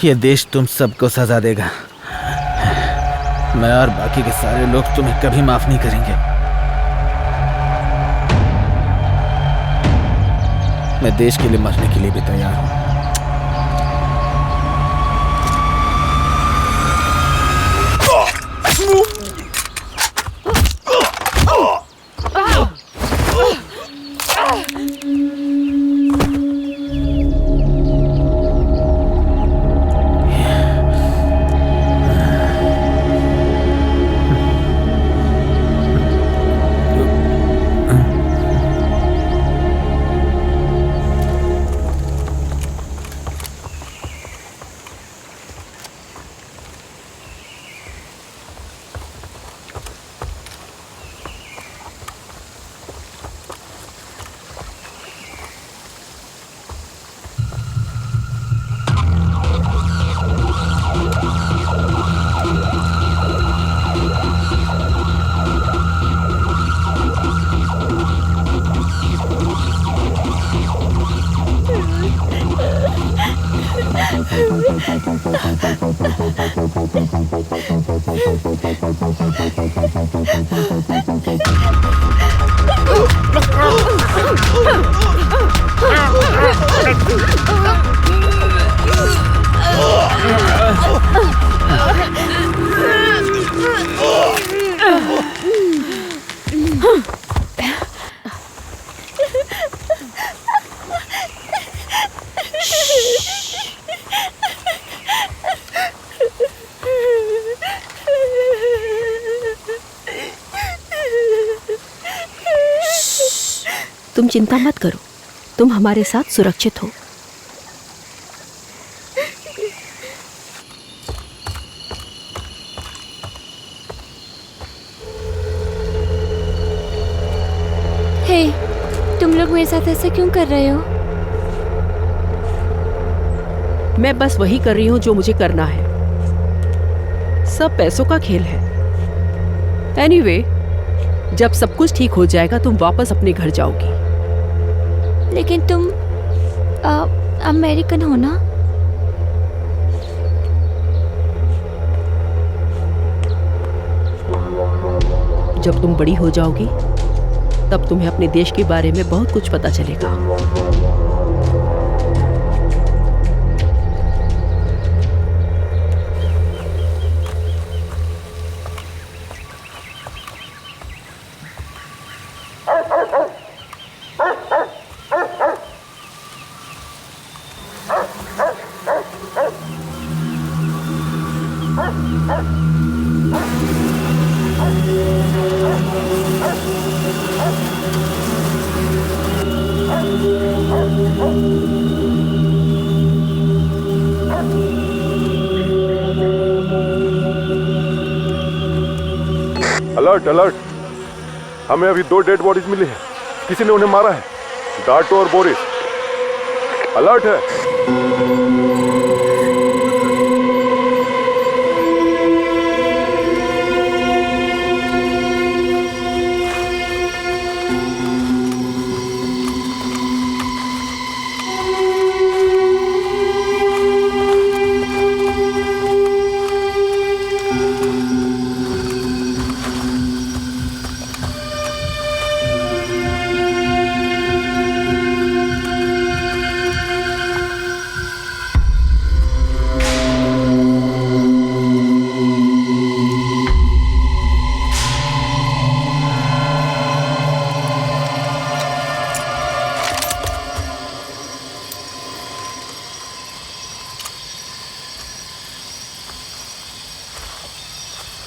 [SPEAKER 6] ये देश तुम सबको सजा देगा। मैं और बाकी के सारे लोग तुम्हें कभी माफ नहीं करेंगे। मैं देश के लिए मरने के लिए भी तैयार हूं।
[SPEAKER 5] तुम चिंता मत करो, तुम हमारे साथ सुरक्षित हो।
[SPEAKER 3] हे, तुम लोग मेरे साथ ऐसा क्यों कर रहे हो?
[SPEAKER 5] मैं बस वही कर रही हूँ जो मुझे करना है। सब पैसों का खेल है। एनीवे, जब सब कुछ ठीक हो जाएगा तुम वापस अपने घर जाओगी।
[SPEAKER 3] लेकिन तुम अमेरिकन हो ना?
[SPEAKER 5] जब तुम बड़ी हो जाओगी तब तुम्हें अपने देश के बारे में बहुत कुछ पता चलेगा।
[SPEAKER 7] अलर्ट अलर्ट, हमें अभी 2 डेड बॉडीज मिली हैं। किसी ने उन्हें मारा है, डार्टो और बोरिस। अलर्ट है।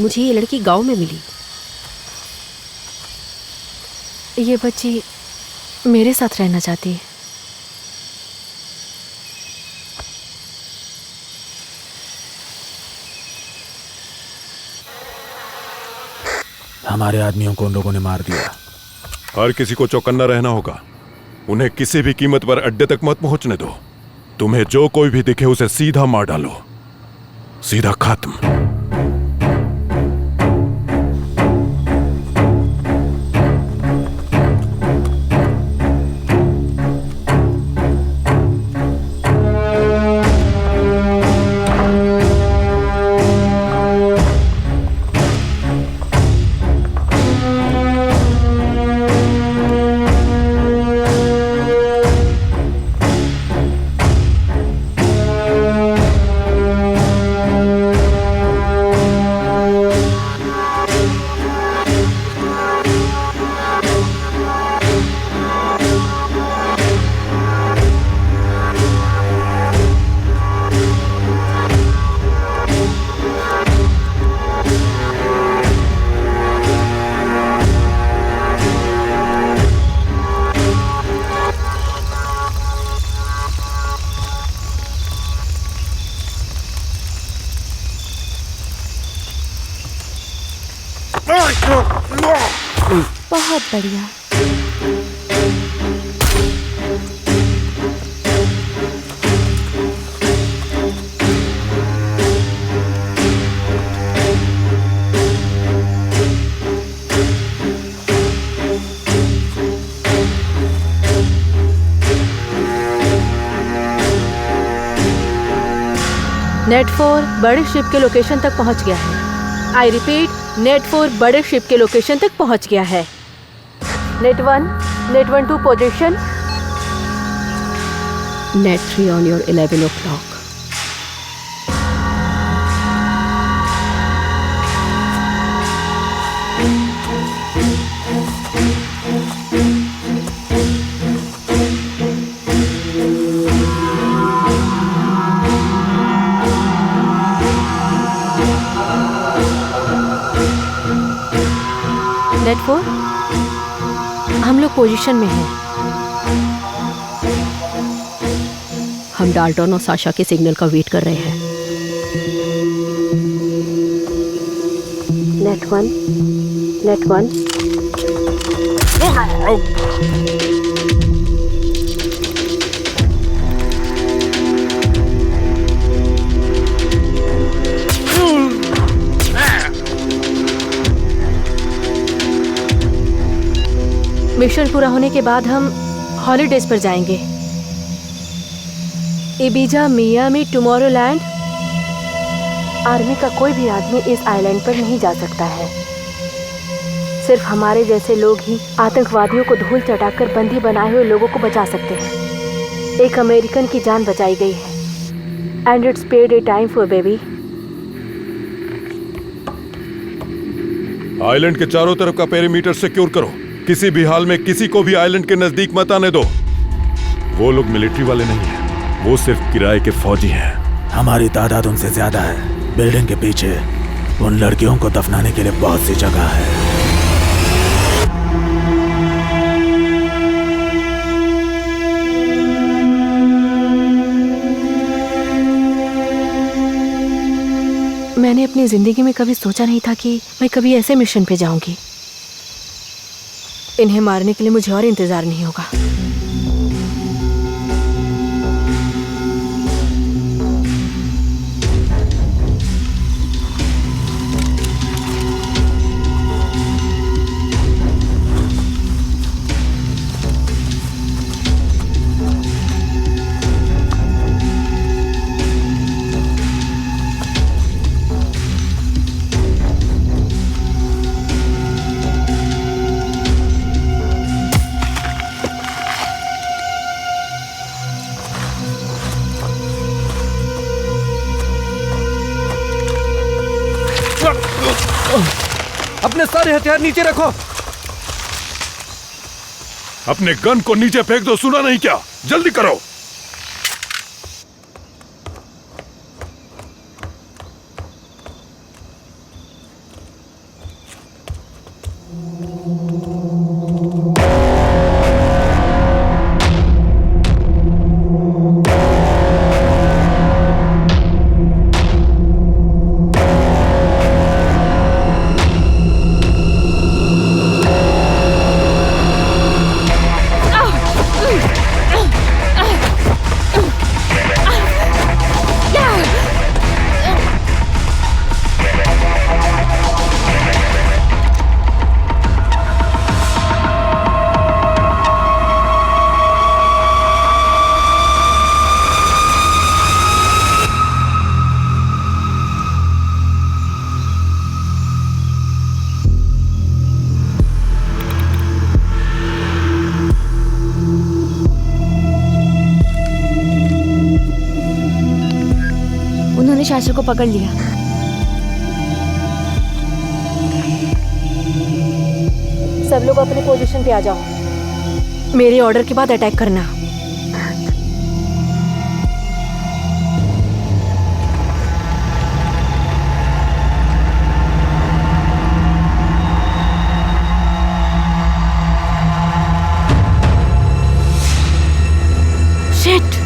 [SPEAKER 5] मुझे ये लड़की गांव में मिली।
[SPEAKER 4] ये बच्ची मेरे साथ रहना चाहती है।
[SPEAKER 2] हमारे आदमियों को उन लोगों ने मार दिया।
[SPEAKER 1] हर किसी को चौकन्ना रहना होगा। उन्हें किसी भी कीमत पर अड्डे तक मत पहुंचने दो। तुम्हें जो कोई भी दिखे उसे सीधा मार डालो, सीधा खत्म।
[SPEAKER 4] बहुत बढ़िया। नेट 4 बड़े शिप के लोकेशन तक पहुंच गया है। आई रिपीट, नेट 4 बड़े शिप के लोकेशन तक पहुंच गया है। Net 1 two position.
[SPEAKER 5] Net 3 on your 11 o'clock.
[SPEAKER 4] Net 4, हम लोग पोजीशन में हैं।
[SPEAKER 5] हम डाल्टन और साशा के सिग्नल का वेट कर रहे हैं।
[SPEAKER 4] नेट 1 मिशन पूरा होने के बाद हम हॉलीडेज पर जाएंगे। Ibiza, Miami, Tomorrowland. आर्मी का कोई भी आदमी इस आइलैंड पर नहीं जा सकता है। सिर्फ हमारे जैसे लोग ही आतंकवादियों को धूल चटाकर बंदी बनाए हुए लोगों को बचा सकते हैं। एक अमेरिकन की जान बचाई गई है। And it's paid A time for baby.
[SPEAKER 1] Island के चारों तरफ का पेरीमीटर सिक्योर करो। किसी भी हाल में किसी को भी आइलैंड के नजदीक मत आने दो। वो लोग मिलिट्री वाले नहीं हैं, वो सिर्फ किराए के फौजी हैं।
[SPEAKER 2] हमारी तादाद उनसे ज्यादा है। बिल्डिंग के पीछे उन लड़कियों को दफनाने के लिए बहुत सी जगह है।
[SPEAKER 4] मैंने अपनी जिंदगी में कभी सोचा नहीं था कि मैं कभी ऐसे मिशन पे जाऊंगी। इन्हें मारने के लिए मुझे और इंतजार नहीं होगा।
[SPEAKER 1] अपने सारे हथियार नीचे रखो।
[SPEAKER 7] अपने गन को नीचे फेंक दो, सुना नहीं क्या? जल्दी करो।
[SPEAKER 3] शासक को पकड़ लिया।
[SPEAKER 4] सब लोग अपने पोजीशन पे आ जाओ। मेरे ऑर्डर के बाद अटैक करना। शिट!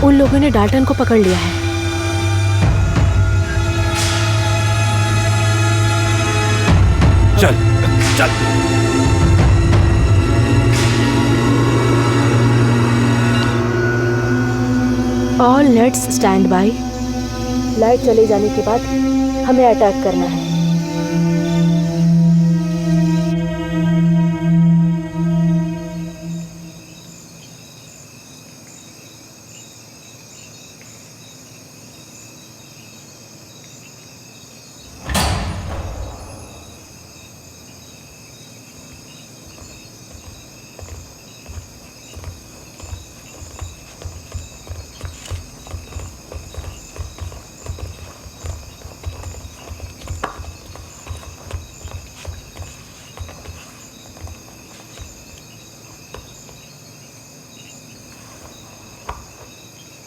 [SPEAKER 4] उन लोगों ने डाल्टन को पकड़ लिया है।
[SPEAKER 1] चल चल।
[SPEAKER 4] All let's stand by. Light चले जाने के बाद हमें अटैक करना है।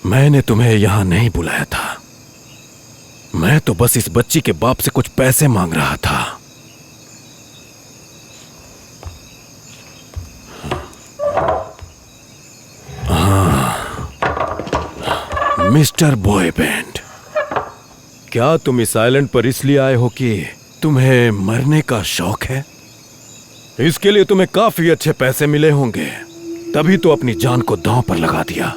[SPEAKER 1] मैंने तुम्हें यहां नहीं बुलाया था। मैं तो बस इस बच्ची के बाप से कुछ पैसे मांग रहा था। मिस्टर बॉयबैंड, क्या तुम इस आइलैंड पर इसलिए आए हो कि तुम्हें मरने का शौक है? इसके लिए तुम्हें काफी अच्छे पैसे मिले होंगे, तभी तो अपनी जान को दांव पर लगा दिया।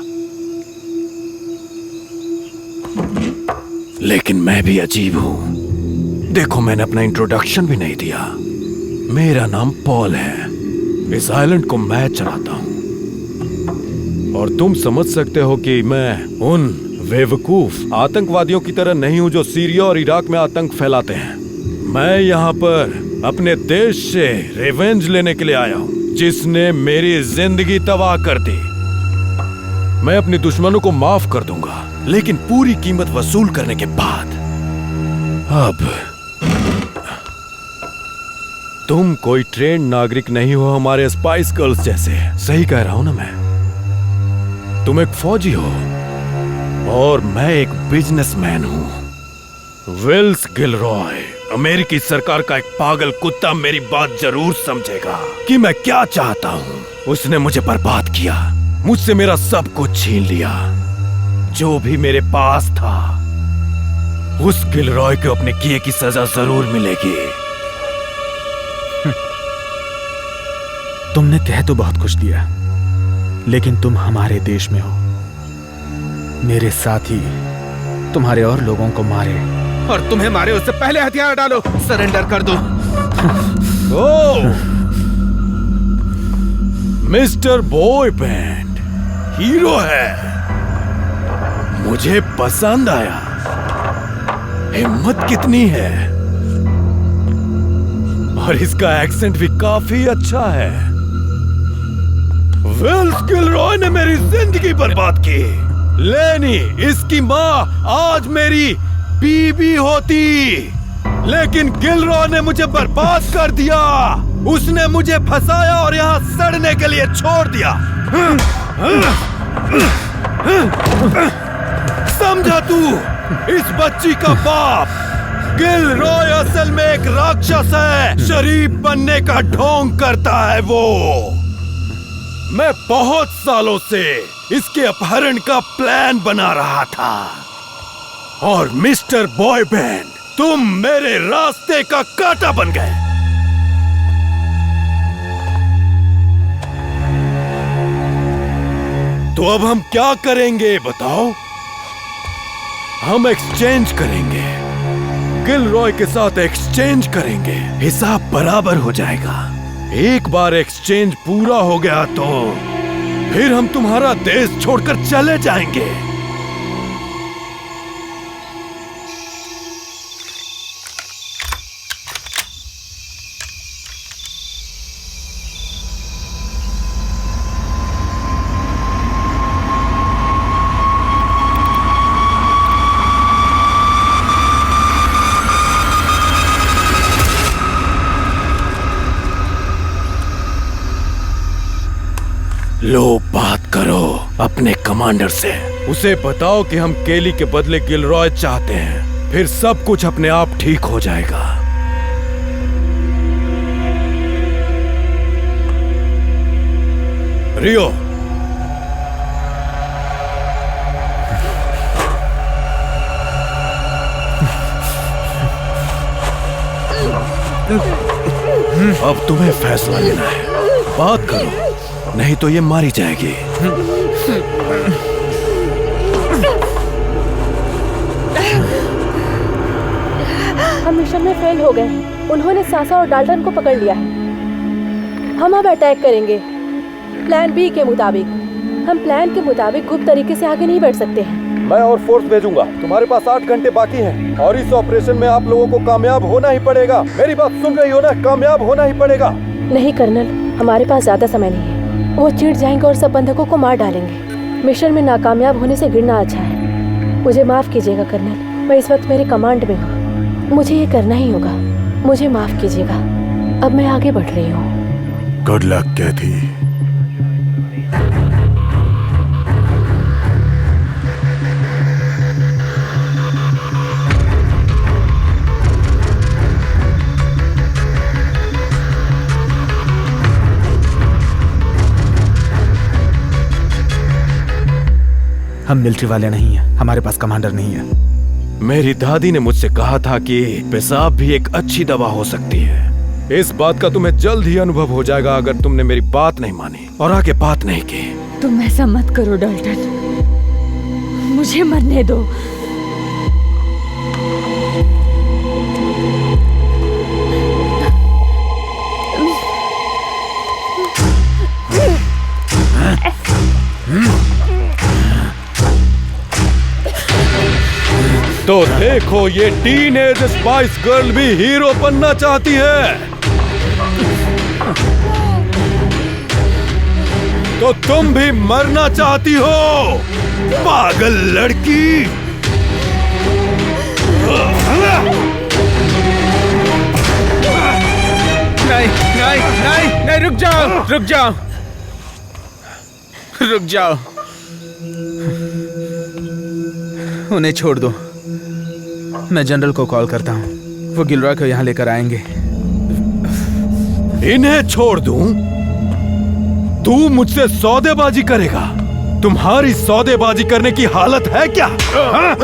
[SPEAKER 1] लेकिन मैं भी अजीब हूं। देखो, मैंने अपना इंट्रोडक्शन भी नहीं दिया। मेरा नाम पॉल है। इस आइलैंड को मैं चलाता हूं। और तुम समझ सकते हो कि मैं उन बेवकूफ आतंकवादियों की तरह नहीं हूं जो सीरिया और इराक में आतंक फैलाते हैं। मैं यहां पर अपने देश से रिवेंज लेने के लिए आया हूं, जिसने मेरी जिंदगी तबाह कर दी। मैं अपने दुश्मनों को माफ कर दूंगा, लेकिन पूरी कीमत वसूल करने के बाद। अब तुम कोई ट्रेंड नागरिक नहीं हो हमारे स्पाइस गर्ल्स जैसे। सही कह रहा हूं ना मैं? तुम एक फौजी हो और मैं एक बिजनेसमैन हूं। विल्स गिलरॉय, अमेरिकी सरकार का एक पागल कुत्ता मेरी बात जरूर समझेगा कि मैं क्या चाहता हूं। उसने मुझे बर्बाद किया, मुझसे मेरा सब कुछ छीन लिया जो भी मेरे पास था। उस गिलरॉय को अपने किए की सजा जरूर मिलेगी।
[SPEAKER 6] तुमने कह तो बहुत कुछ दिया, लेकिन तुम हमारे देश में हो। मेरे साथी तुम्हारे और लोगों को मारे और तुम्हें मारे उससे पहले हथियार डालो, सरेंडर कर दो।
[SPEAKER 1] ओह, मिस्टर बॉय बैंड हीरो है, मुझे पसंद आया। हिम्मत कितनी है, और इसका एक्सेंट भी काफी अच्छा है। विल्स गिलरॉय ने मेरी जिंदगी बर्बाद की। लेनी, इसकी माँ आज मेरी बीबी होती, लेकिन गिलरॉय ने मुझे बर्बाद कर दिया। उसने मुझे फंसाया और यहाँ सड़ने के लिए छोड़ दिया। समझा तू? इस बच्ची का बाप गिलरॉय असल में एक राक्षस है, शरीफ बनने का ढोंग करता है वो। मैं बहुत सालों से इसके अपहरण का प्लान बना रहा था, और मिस्टर बॉय बैंड, तुम मेरे रास्ते का कांटा बन गए। तो अब हम क्या करेंगे बताओ? हम एक्सचेंज करेंगे, गिलरॉय के साथ एक्सचेंज करेंगे, हिसाब बराबर हो जाएगा। एक बार एक्सचेंज पूरा हो गया तो फिर हम तुम्हारा देश छोड़कर चले जाएंगे। लो, बात करो अपने कमांडर से। उसे बताओ कि हम केली के बदले गिलरॉय चाहते हैं, फिर सब कुछ अपने आप ठीक हो जाएगा। रियो, अब तुम्हें फैसला लेना है। बात करो, नहीं तो ये मारी जाएगी।
[SPEAKER 4] हम मिशन में फेल हो गए। उन्होंने सासा और डाल्टन को पकड़ लिया है। हम अब अटैक करेंगे प्लान बी के मुताबिक। हम प्लान के मुताबिक गुप्त तरीके से आगे नहीं बढ़ सकते हैं।
[SPEAKER 1] मैं और फोर्स भेजूंगा। तुम्हारे पास 8 घंटे बाकी हैं, और इस ऑपरेशन में आप लोगों को कामयाब होना ही पड़ेगा। मेरी बात सुन रही हो ना? कामयाब होना ही पड़ेगा।
[SPEAKER 4] नहीं कर्नल, हमारे पास ज्यादा समय नहीं है। वो चिढ़ जाएंगे और सब बंधकों को मार डालेंगे। मिशन में नाकामयाब होने से गिरना अच्छा है। मुझे माफ कीजिएगा कर्नल, मैं इस वक्त मेरे कमांड में हूँ। मुझे ये करना ही होगा। मुझे माफ कीजिएगा, अब मैं आगे बढ़ रही हूँ।
[SPEAKER 2] गुड लक कैथी।
[SPEAKER 6] हम मिलिट्री वाले नहीं हैं, हमारे पास कमांडर नहीं है।
[SPEAKER 1] मेरी दादी ने मुझसे कहा था कि पेशाब भी एक अच्छी दवा हो सकती है। इस बात का तुम्हें जल्द ही अनुभव हो जाएगा अगर तुमने मेरी बात नहीं मानी और आगे बात नहीं की।
[SPEAKER 3] तुम ऐसा मत करो डाल्टन, मुझे मरने दो।
[SPEAKER 1] तो देखो, ये टीनेज स्पाइस गर्ल भी हीरो बनना चाहती है। तो तुम भी मरना चाहती हो, पागल लड़की।
[SPEAKER 6] नहीं नहीं नहीं नहीं, रुक जाओ रुक जाओ रुक जाओ, उन्हें छोड़ दो। मैं जनरल को कॉल करता हूँ, वो गिलरॉय को यहाँ लेकर आएंगे।
[SPEAKER 1] इन्हें छोड़ दूं? तू मुझसे सौदेबाजी करेगा? तुम्हारी सौदेबाजी करने की हालत है क्या? हाँ?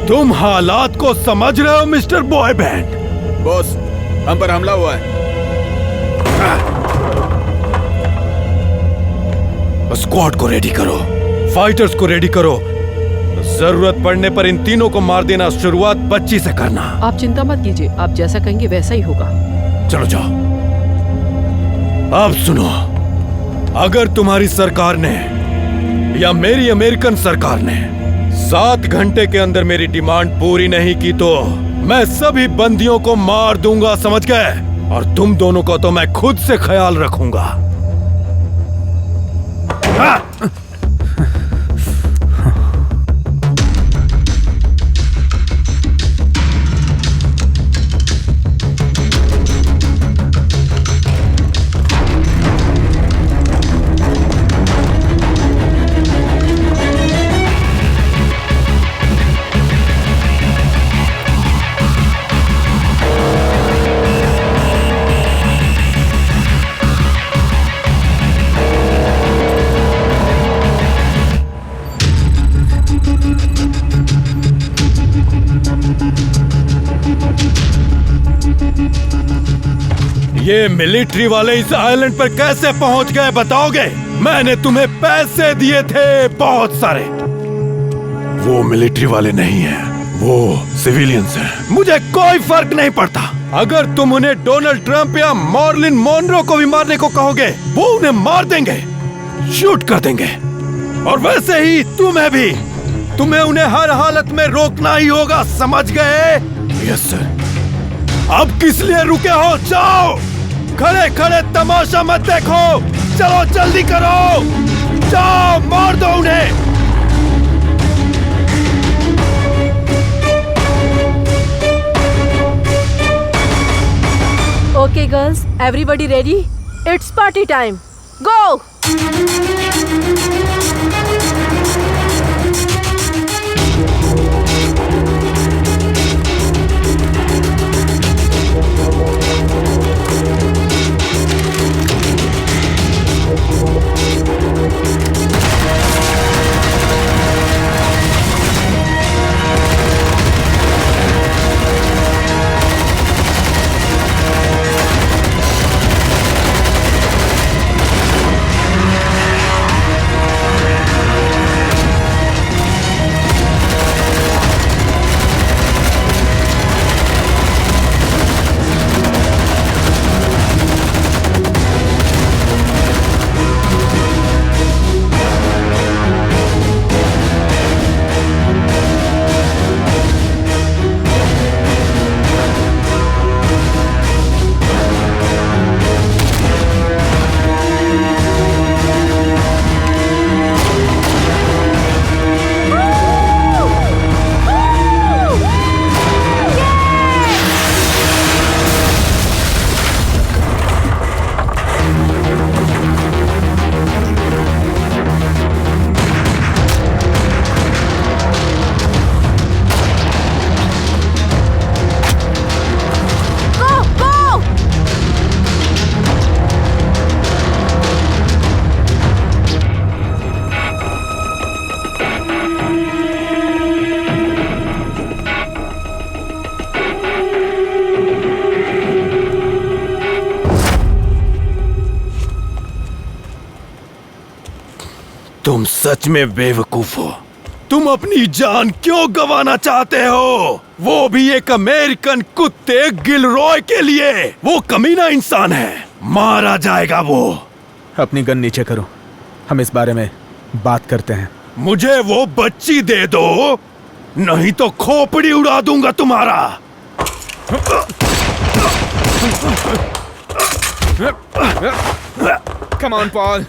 [SPEAKER 1] तुम हालात को समझ रहे हो मिस्टर बॉय बैंड?
[SPEAKER 6] बॉस, हम पर हमला हुआ है।
[SPEAKER 1] स्क्वाड को रेडी करो, फाइटर्स को रेडी करो। जरूरत पड़ने पर इन तीनों को मार देना। शुरुआत बच्ची से करना।
[SPEAKER 5] आप चिंता मत कीजिए, आप जैसा कहेंगे वैसा ही होगा।
[SPEAKER 1] चलो जाओ। अब सुनो, अगर तुम्हारी सरकार ने या मेरी अमेरिकन सरकार ने 7 घंटे के अंदर मेरी डिमांड पूरी नहीं की तो मैं सभी बंदियों को मार दूंगा, समझ गए? और तुम दोनों को तो मैं खुद से ख्याल रखूंगा। हाँ? ये मिलिट्री वाले इस आइलैंड पर कैसे पहुंच गए बताओगे? मैंने तुम्हें पैसे दिए थे बहुत सारे। वो मिलिट्री वाले नहीं हैं, वो सिविलियंस हैं। मुझे कोई फर्क नहीं पड़ता। अगर तुम उन्हें डोनाल्ड ट्रंप या मॉर्लिन मोनरो को भी मारने को कहोगे, वो उन्हें मार देंगे, शूट कर देंगे। और वैसे ही तुम्हें भी, तुम्हें उन्हें हर हालत में रोकना ही होगा, समझ गए? Yes sir. अब किस लिए रुके हो? जाओ, खड़े खड़े तमाशा मत देखो, चलो जल्दी करो, जाओ मार दो उन्हें।
[SPEAKER 4] Okay girls, everybody ready? It's party time, go!
[SPEAKER 1] तुम सच में बेवकूफ हो। तुम अपनी जान क्यों गंवाना चाहते हो? वो भी एक अमेरिकन कुत्ते गिलरॉय के लिए। वो कमीना इंसान है, मारा जाएगा वो।
[SPEAKER 6] अपनी गन नीचे करो, हम इस बारे में बात करते हैं।
[SPEAKER 1] मुझे वो बच्ची दे दो, नहीं तो खोपड़ी उड़ा दूंगा तुम्हारा।
[SPEAKER 6] Come on Paul.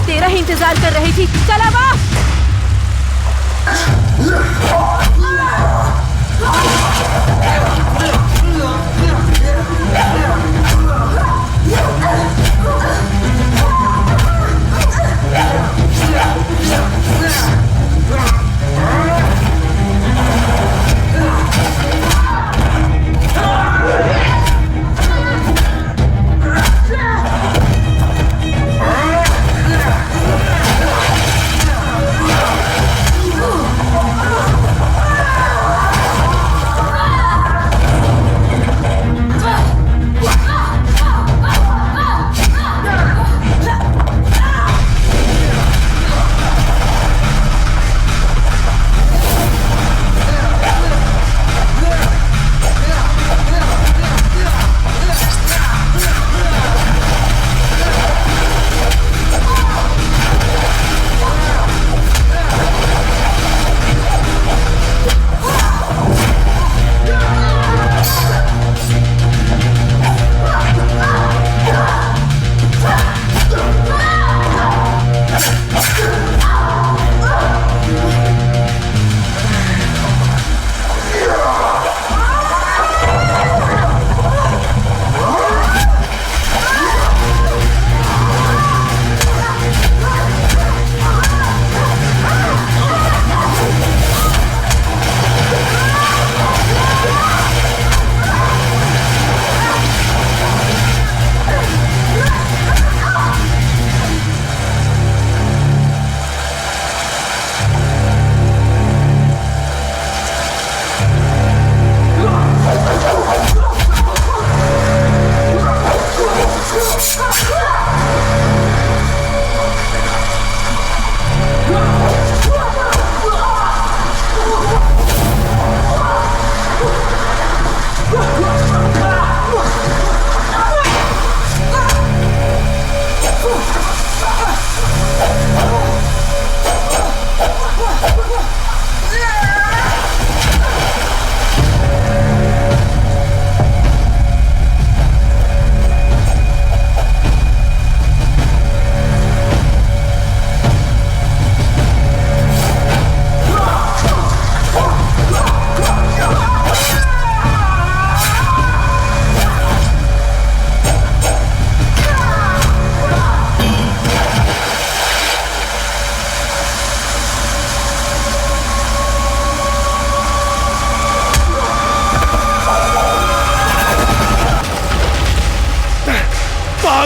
[SPEAKER 4] तेरा ही इंतजार कर रही थी। चल अब आ।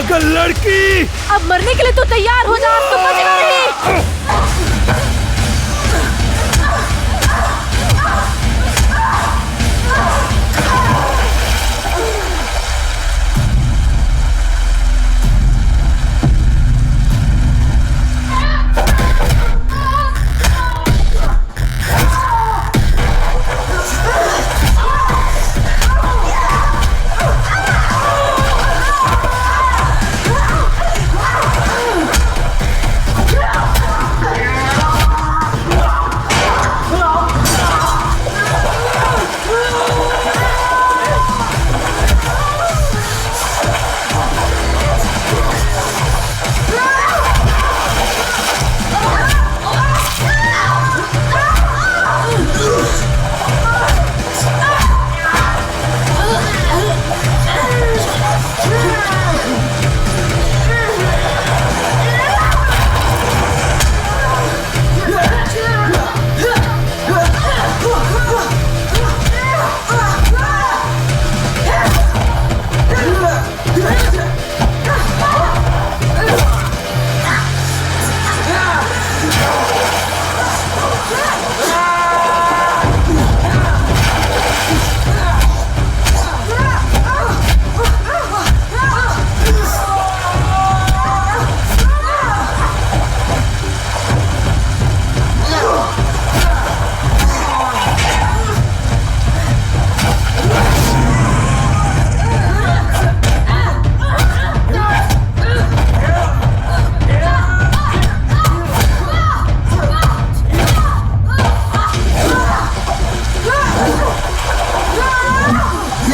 [SPEAKER 2] पागल लड़की!
[SPEAKER 4] अब मरने के लिए तू तैयार हो जा, तू बचेगा नहीं।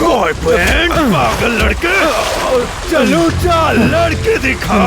[SPEAKER 2] बॉयफ्रेंड, पागल लड़के! चलो चल, लड़के दिखा!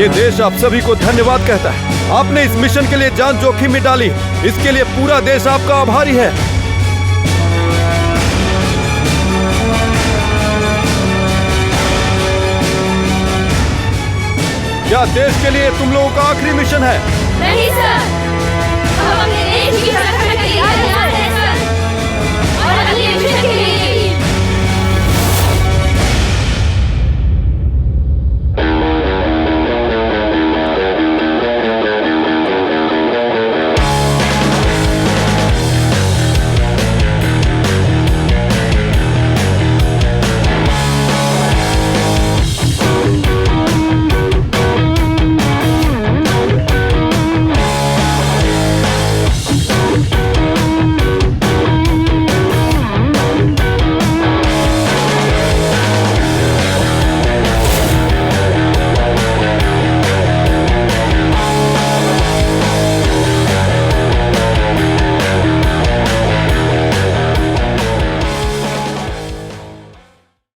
[SPEAKER 1] ये देश आप सभी को धन्यवाद कहता है। आपने इस मिशन के लिए जान जोखिम में डाली, इसके लिए पूरा देश आपका आभारी है। क्या देश के लिए तुम लोगों का आखिरी मिशन है?
[SPEAKER 3] नहीं सर, हम अपने देश की